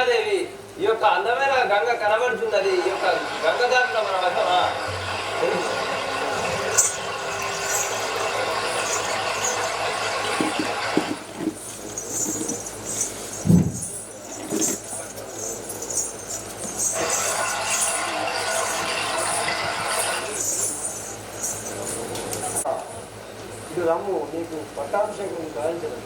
సీతాదేవి ఈ యొక్క అందమైన గంగ కనబడుతున్నది. ఈ యొక్క గంగ దాంట్లో మన వశమా? ఇది రమ్ము నీకు పట్టాభిషేకం గాయించదు.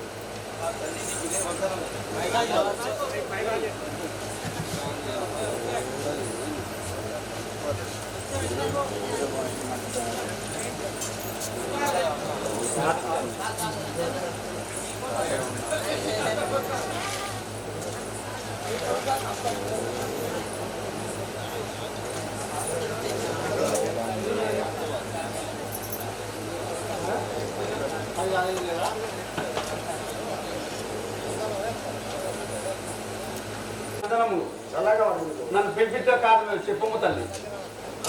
చల్లగా నన్ను పిలిపించే కారణం చెప్పము తల్లి.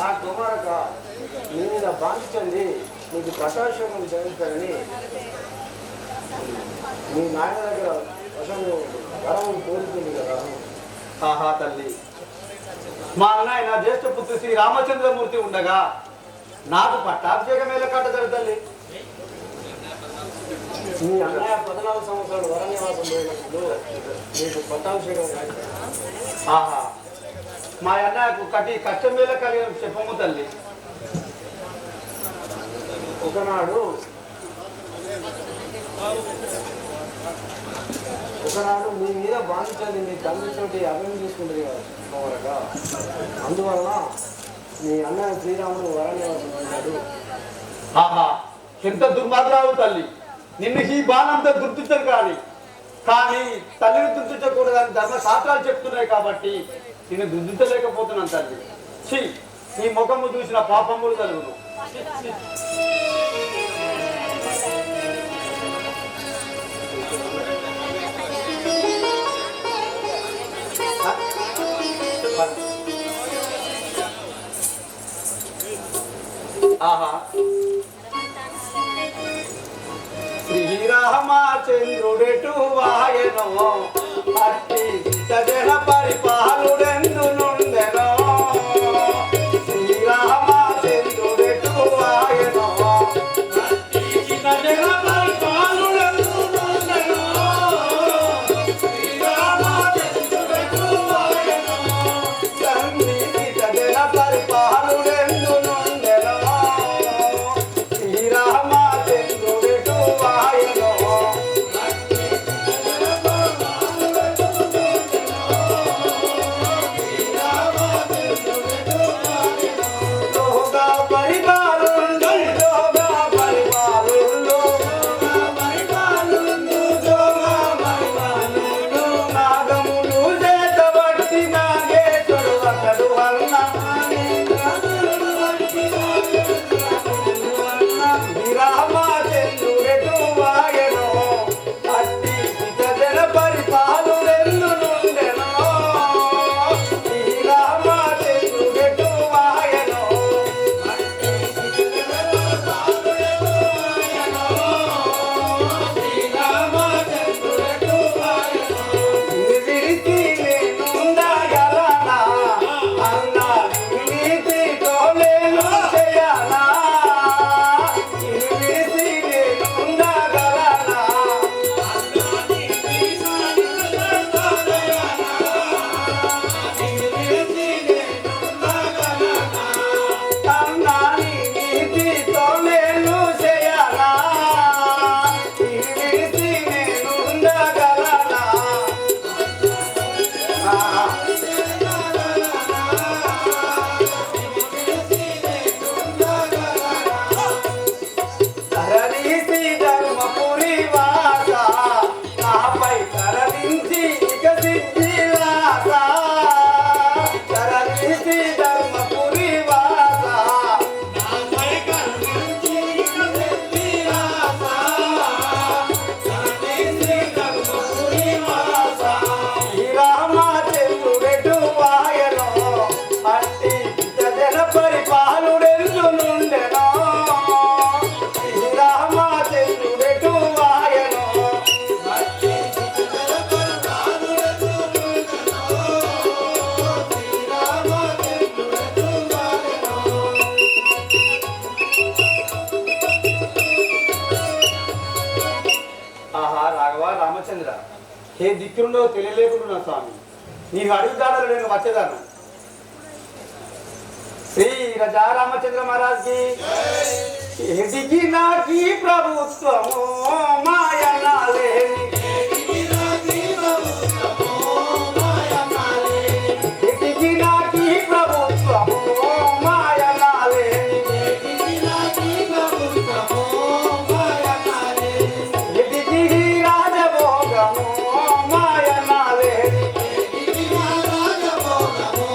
ఆ కుమారక నీ మీద బాధించండి నీకు పట్టాభిషేకం చేయించాలని మీ నాయన దగ్గర అసలు వరం కోరుతుంది కదా. ఆహా తల్లి, మా అన్నయ్య నా జ్యేష్ఠ పుత్రి శ్రీ రామచంద్రమూర్తి ఉండగా నాకు పట్టాభిషేకం ఎలా కట్టదు తల్లి. మీ అన్నయ్య 14 సంవత్సరాలు వరనివాసం పోయినప్పుడు నీకు పట్టాభిషేకం చేయించాలి. ఆహా, మా అన్నయ్యకు కష్టం వేళ కలిగిన చెప్పము తల్లి. ఒకనాడు మీ మీద బాధించండి మీ తండ్రితోటి అభయం తీసుకుంటుంది కదా కుమారక. అందువలన మీ అన్నయ్య శ్రీరాముడు వరనివాసం పోయినాడు. ఆహా, ఎంత దుర్మార్గావు తల్లి. నిన్ను ఈ బాణంతో గుర్తించరు కానీ తల్లిని గుర్తించకూడదని ధర్మశాస్త్రాలు చెప్తున్నాయి కాబట్టి నిన్ను గుర్తించలేకపోతున్నాను తల్లి. ఛీ, నీ ముఖము చూసిన పాపములు కలుగును. ఆహా, శ్రీరామచంద్రుడెటు వాయనో అట్టి జన పరిపాలుడెందు నుండెనో. శ్రీరామచంద్రుడెటు వాయనో అట్టి జన పరిపాలుడెందు నుండెనో. శ్రీరామచంద్రుడెటు వాయనో తండ్రి జన పరిపాలుడెందు నుండెనో. శ్రీరామచంద్రుడెటు వాయనో రామచంద్ర ఏ దిక్కునుండో తెలియలేకుండా స్వామి నీవు అడుగుతాడో నేను వచ్చేదాను శ్రీ రాజా రామచంద్ర మహారాజ్ కి ఎదిగి నాకి ప్రభుత్వము మాయనాలేని ఎదిగి నాకి ప్రభుత్వము మాయనాలేని ఎదిగి నాకి ప్రభుత్వము మాయనాలేని ఎదిగి నాకి ప్రభుత్వము మాయనాలేని ఎదిగి రాజభోగము మాయనాలేని ఎదిగి రాజభోగము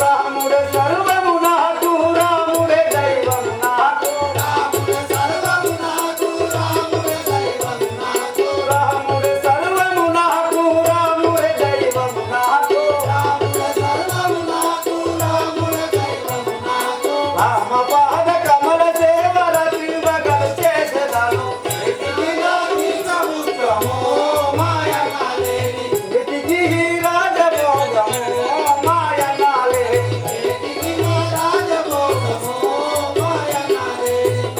రాముడే సర్వము నాకు రాముడే దైవము నాకు రాముడే సర్వము నాకు రాముడే దైవము నాకు రాముడే సర్వము నాకు రాముడే దైవము నాకు రాముడే సర్వము నాకు రాముడే దైవము నాకు రామ పాద కమల సేవల తిరుగలు చేసేదాను ఎదిగి నాకి ప్రభుత్వము మాయనాలేని ఎదిగి రాజభోగము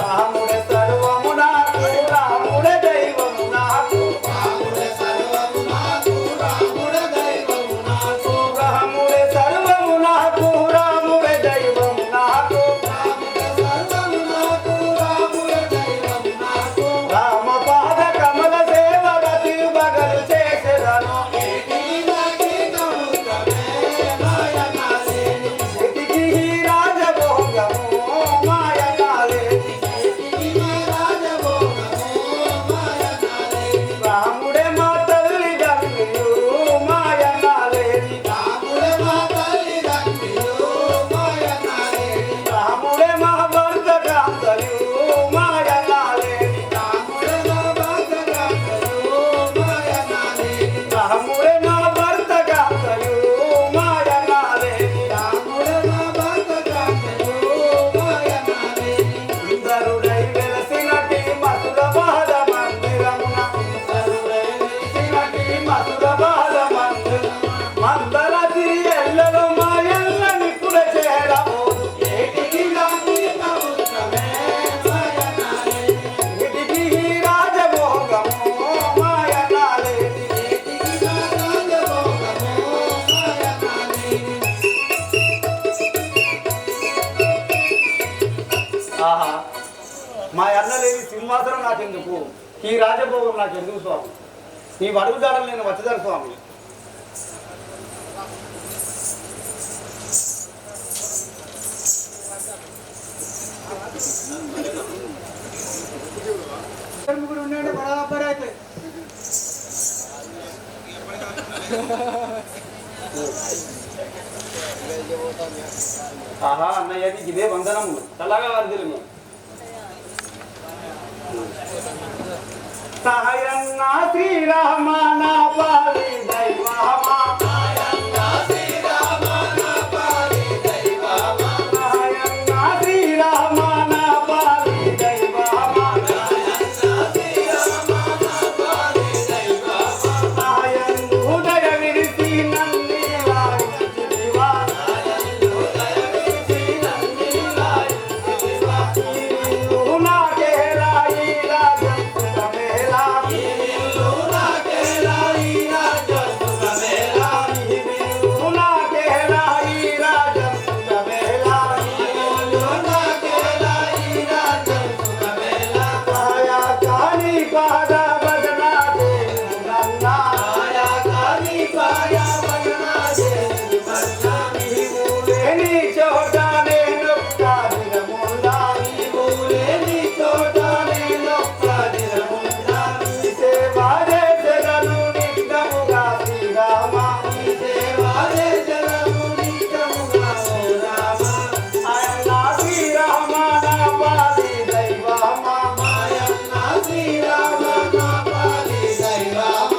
రాముడే సర్వము నాకు రాముడే దైవము నాకు రాముడే సర్వము నాకు రాముడే దైవము నాకు రాముడే సర్వము నాకు రాముడే దైవము నాకు రాముడే సర్వము నాకు రాముడే దైవము నాకు రామ పాద కమల సేవల తిరుగలు చేసేదను ఎదిగి నాకి ప్రభుత్వమే మాయనాలేని ఎదిగి రాజభోగము రాముడే మా తల్లిదండ్రులు మాయనాలేని రాముడే మా తల్లిదండ్రులు మాయనాలేని రాముడే మా భర్త కాంతలు మాయనాలేని రాముడే మా భర్త కాంతలు మాయనాలేని రాముడే మా భర్త కాంతలు మాయనాలేని రాముడే మా భర్త కాంతలు మాయనాలేని ఇందరుడై వెలసినటి మధుర బాల మందిరమున ఇందరుడై వెలసినటి మధుర బాల మందిరమున మందర తిరి ఎల్లలో మా ఎల్లని పుర చేరబోదు ఏటికి నాకి ప్రభుత్వమే మాయనాలేని ఏటికి రాజభోగము మాయనాలేని ఏటికి రాజభోగము మాయనాలేని ఆహా మా అన్న లేని సింహాసనం నాకెందుకు ఈ రాజభోగం నాకెందుకు స్వామి నీ అడుగుదాడలు నేను వచ్చేదాను స్వామి ముగ్గురు ఉండండి బరాబర్ అయితే ఆహా అన్నయ్య నీకు ఇదే వందనము చల్లగా వర్దిల్ము సహాయన్న శ్రీరామ నా పాలి దైవమా సహాయన్న శ్రీరామ నా పాలి దైవమా సహాయన్న శ్రీరామ నా పాలి దైవమా సహాయన్న శ్రీరామ నా పాలి దైవమా సహాయన్న ఉదయ విరిసి నంది లాయి దివా సహాయన్న ఉదయ విరిసి నంది లాయి దివా నా కేరాయి రాజం మేలా నా కేరాయి రాజం మేలా నా కేరాయి రాజం మేలా నా కేరాయి రాజం మేలా ఆయా కాని పాద బదనా దే నన్నా ఆయా కాని పాద బదనా దే నన్నా నీవు లేని చోట నేను కాదిరముండా నీవు లేని చోట నేను కాదిరముండా నీ సేవా చేసెదను నిత్యముగా శ్రీరామ నీ సేవా చేసెదను నిత్యముగా శ్రీరామ ఆయన్న శ్రీరామ నా పాలి దైవమ ఆయన్న శ్రీరామ నా పాలి దైవమ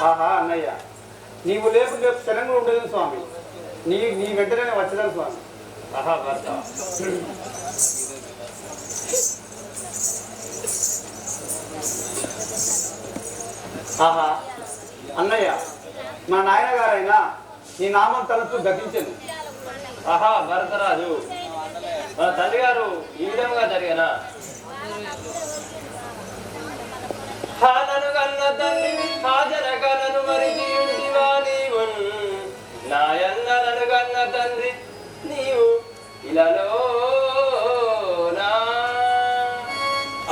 ఆహా అన్నయ్య నీవు లేకుంటే క్షణంగా ఉండదు స్వామి నీ వెంటనే వచ్చేదాను స్వామి ఆహా భర్త ఆహా అన్నయ్య మా నాయన గారైనా నీ నామం తలపు దక్కించను ఆహా భరతరాజు మన తండ్రి గారు ఈ విధంగా జరిగినా నన్ను కన్న తండ్రి హాజరగనను మరిచి ఉంటివా నీవు నాయన్న నన్ను కన్న తండ్రి నీవు ఇలాలో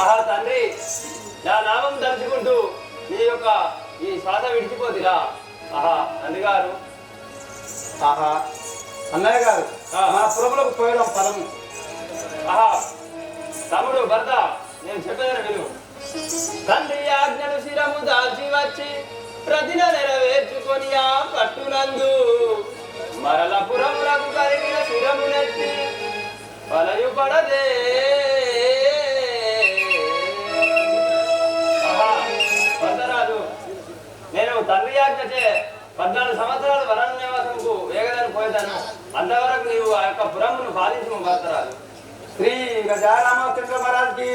ఆహా తండ్రి నా నామం తలుచుకుంటూ నీ యొక్క ఈ శ్వాస విడిచిపోతురా. ఆహా తండ్రి గారు, ఆహా అన్నయ్య గారు, మన పురములకు పోయడం పదము. ఆహా తమ్ముడు భర్త, నేను చెప్పేదని విను. తండ్రి ఆజ్ఞను శిరము దాల్చి వచ్చి ప్రతిన నెరవేర్చుకొని ఆ పట్టునందు మరల పురములకు కరిగిన శిరమునెత్తి పలయు పడదే. భర్తరాజు, నేను తండ్రి ఆజ్ఞచే 14 సంవత్సరాలు వరణ్యవాసంకు వేగదని పోయేదాను. అంతవరకు నీవు ఆ యొక్క పురమును పాలించు భర్తరాజు. శ్రీ గజారామచంద్ర మహారాజ్కి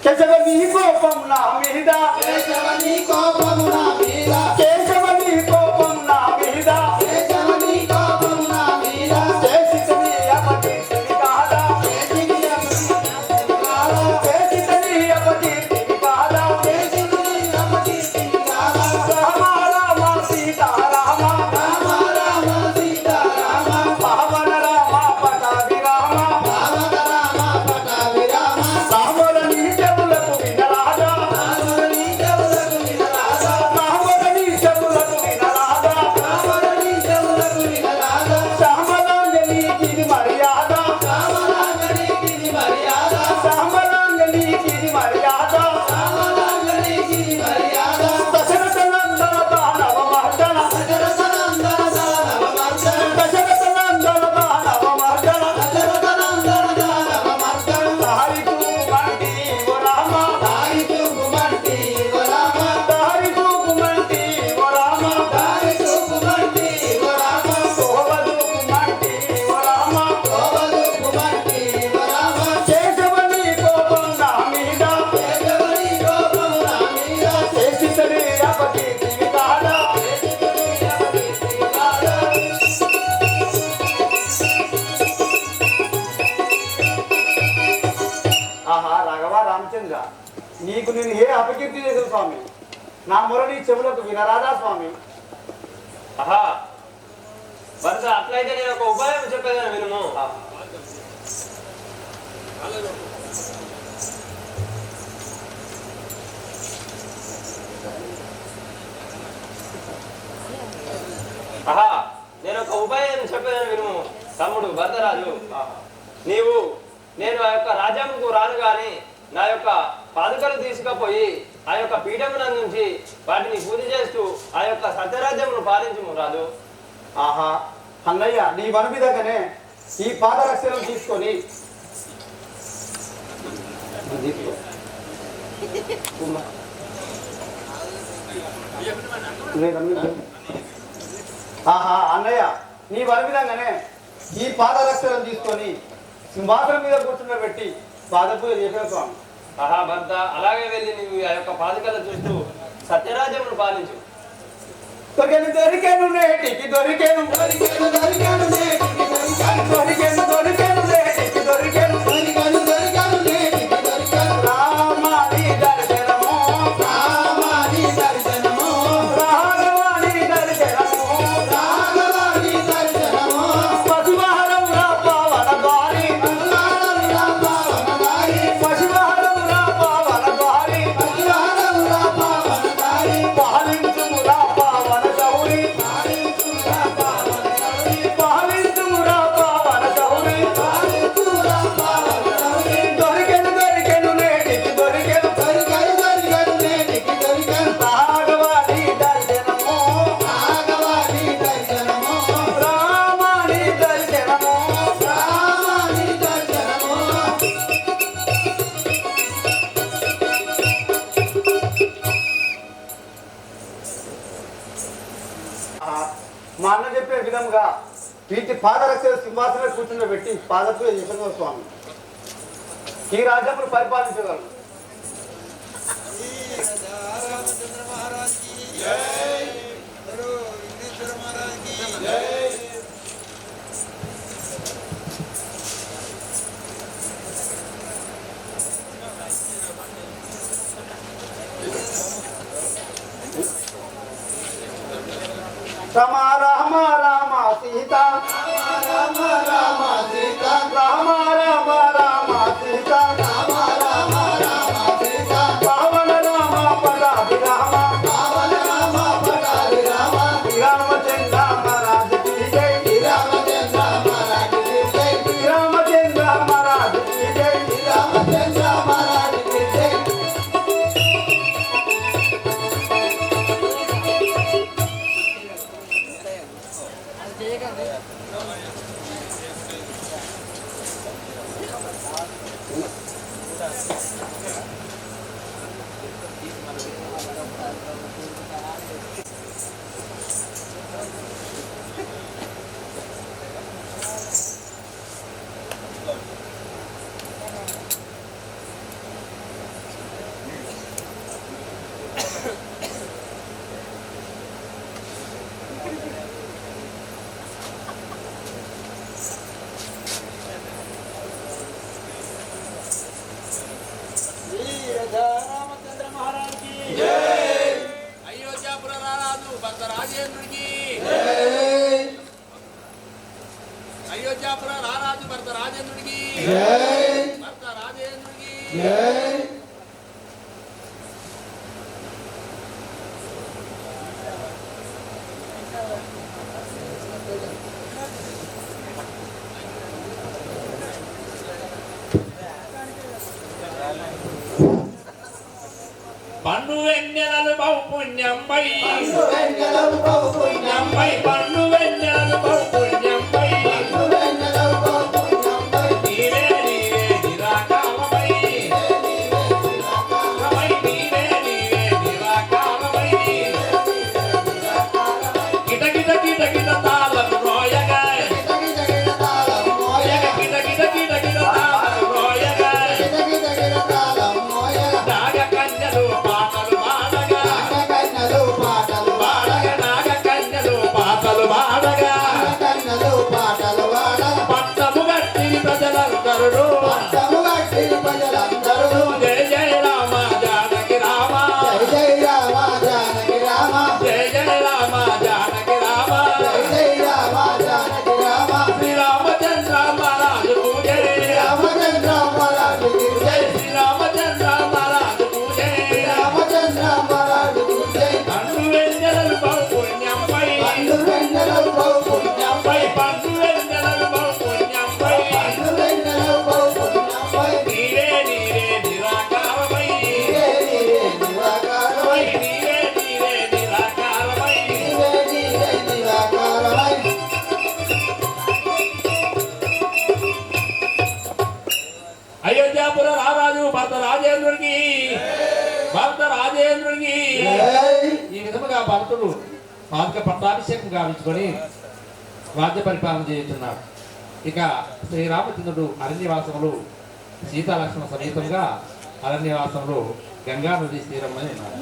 కేశవని కోపం నా మీద, కేశవని కోపం నా మీద, కేశవని కోపం నా మీద, కేశవని కోపం నా మీద, చేసితని అపకీర్తిని కాదా, చేసితని అపకీర్తిని కాదా, చేసితని అపకీర్తిని కాదా, చేసితని అపకీర్తిని కాదా. రామ రామ సీతారామ, రామ రామ సీతారామ, పావన రామ పటాభి రామ, పావన రామ పటాభి రామ, రాములని చెవులకు వినరాదా, రాముని చెవులకు వినరాదా, రాములని చెవులకు వినరాదా, రాముని చెవులకు వినరాదా. శ్యామలాంజలికి మర్యాద, రామరాజనీకి మర్యాద, శ్యామలాంజలికి మర్యాద, రామరాజనీకి మర్యాద. దశరథ నందన దానవ మర్దన, దశరథనందన దానవ మర్దన, దశరథ నందన దానవ మర్దన, దశరథనందన దానవ మర్దన. దారికు మంటి ఓ రామ, దారి చూపుమంటి ఓ రామ, దారి చూపుమంటి ఓ రామ, దారి చూపుమంటి ఓ రామ, తోవదూపు మంటి ఓ రామ, తోవ చూపుమంటి ఓ రామ. కేశవని కోపం నా మీద, కేశవని కోపం నా మీద, చేసితని అపకీర్తిని కాదా, చేసితని అపకీర్తిని కాదా. ఆహా రాఘవ రామచంద్ర, నీకు నేను ఏ అపకీర్తి చేశాను స్వామి? నా మొర నీ చెవులకు వినరాదా స్వామి? ఆహా భర్త, అట్లయితే నేను ఒక ఉపాయం చెప్పేదని వినుము. ఆహా నేను ఒక ఉపాయం చెప్పేదని వినుము తమ్ముడు భర్తరాజు. నేను ఆ యొక్క రాజ్యంకు రాను గాని నా యొక్క పాదుకలు తీసుకుపోయి ఆ యొక్క పీఠమునందుంచి వాటిని పూజ చేస్తూ ఆ యొక్క సత్యరాజ్యమును పాలించుము రాజు. ఆహా అన్నయ్య, నీ వనమి దగ్గరనే ఈ పాదరక్షలను తీసుకొని ఆహా అన్నయ్య, నీ వనమి దగ్గరనే ఈ పాదరక్షలను తీసుకొని సింహాసనం మీద కూర్చుండబెట్టి పాదపూజ చేశాను స్వామి. ఆహా భర్త, అలాగే వెళ్ళి నీవు ఆ యొక్క పాదుకలు చూస్తూ సత్యరాజ్యమును పాలించు. దొరికెను దొరికెను నేటికి దొరికెను, దొరికెను దొరికెను నేటికి దొరికెను, దొరికెను దొరికెను నేటికి దొరికెను, దొరికెను దొరికెను నేటికి దొరికెను. రామాని దర్శనము, రామాని దర్శనము, రాఘవాని దర్శనము, రాఘవాని దర్శనము, పశువాహనం రా పావన ద్వారి, పశువాహనమురా పావనదారి, పశువాహనం రా పావన ద్వారి, పశువాహనమురా పావనదారి, పాలించుము రా పావన గౌరి, పాలించురా పావనదారి, పాలించుము రా పావన గౌరి. పాలించురా పావనదారి. దొరికెను దొరికెను నేటికి దొరికెను, దొరికెను దొరికెను నేటికి దొరికెను, రాఘవాని దర్శనము, రాఘవాని దర్శనము, రామాని దర్శనము. రామాని దర్శనము. మా అన్న చెప్పే విధంగా వీటి పాదరక్ష సింహాసనం కూర్చుండబెట్టి పాదపూజ చేసిన స్వామి ఈ రాజ్యమును పరిపాలించగలరు. సీత రామ రామ సీత రామ రామ రామ సీత రామ రామ రామ సీత పావన రామ పటాభి రామ పావన రామ పటాభి రామ రామచంద్ర మహారాజ్ की जय రామచంద్ర మహారాజ్ की जय రామచంద్ర మహారాజ్ की जय రామచంద్ర మహారాజ్ की जय రామచంద్ర మహారాజ్ కి జై అయోధ్యాపుర రారాజు భక్త రాజేంద్రుడికి జై అయోధ్యాపుర రారాజు భక్త రాజేంద్రుడికి జై భక్త రాజేంద్రుడికి జై పండు వెన్నెలలు బహు పుణ్యంపై పండు వెన్నెలలు బహు పుణ్యంపై పండు వెన్నెలలు బహు పుణ్యంపై పండు వెన్నెలలు బహు పుణ్యంపై నీవే నీవే నిరాకారమై నీవే నీవే నిరాకారమై గిట గిట గిట గిట తాళం రోయగా గిట గిట తాళం మోయగా గిట గిట గిట గిట తాళం రోయగా గిట గిట గిట తాళం మోయగా నాగ కన్యలు పాటలు పాడగా కన్నలు పాటలు పాడగా నాగ కన్యలు పాటలు పాడగా కన్నలు పాటలు పాడగా పట్టము గట్టి ప్రజలందరూ పట్టము కట్టి ప్రజలందరూ జయ జయ రామ జానకి రామ జై జై రామ జానకి రామ జయ జయ రామ జానకి రామ జై జై రామ జానకి రామ శ్రీరామచంద్ర మహారాజు పూజే రామచంద్ర మహారాజు की जय శ్రీరామచంద్ర మహారాజు పూజే రామచంద్ర మహారాజు की जय పండు వెన్నెలలు బహు పుణ్యంపై పండు వెన్నెలలు బహు పుణ్యంపై పండు వెన్నెలలు బహు పుణ్యంపై పండు వెన్నెలలు బహు పుణ్యంపై నీవే నీవే నిరాకారమై నీవే నీవే నిరాకారమై నీవే నీవే నిరాకారమై నీవే నీవే నిరాకారమై అయోధ్యాపుర రారాజు భర్త రాజేంద్రుడికి భర్త రాజేంద్రుడికి జై ఈ విధముగా భరతుడు పాదుక పట్టాభిషేకం గావించుకొని రాజ్య పరిపాలన చేస్తున్నాడు. ఇక శ్రీరామచంద్రుడు అరణ్యవాసములు సీతాలక్ష్మణ సమేతంగా అరణ్యవాసంలో గంగా నది తీరంలో ఉన్నారు.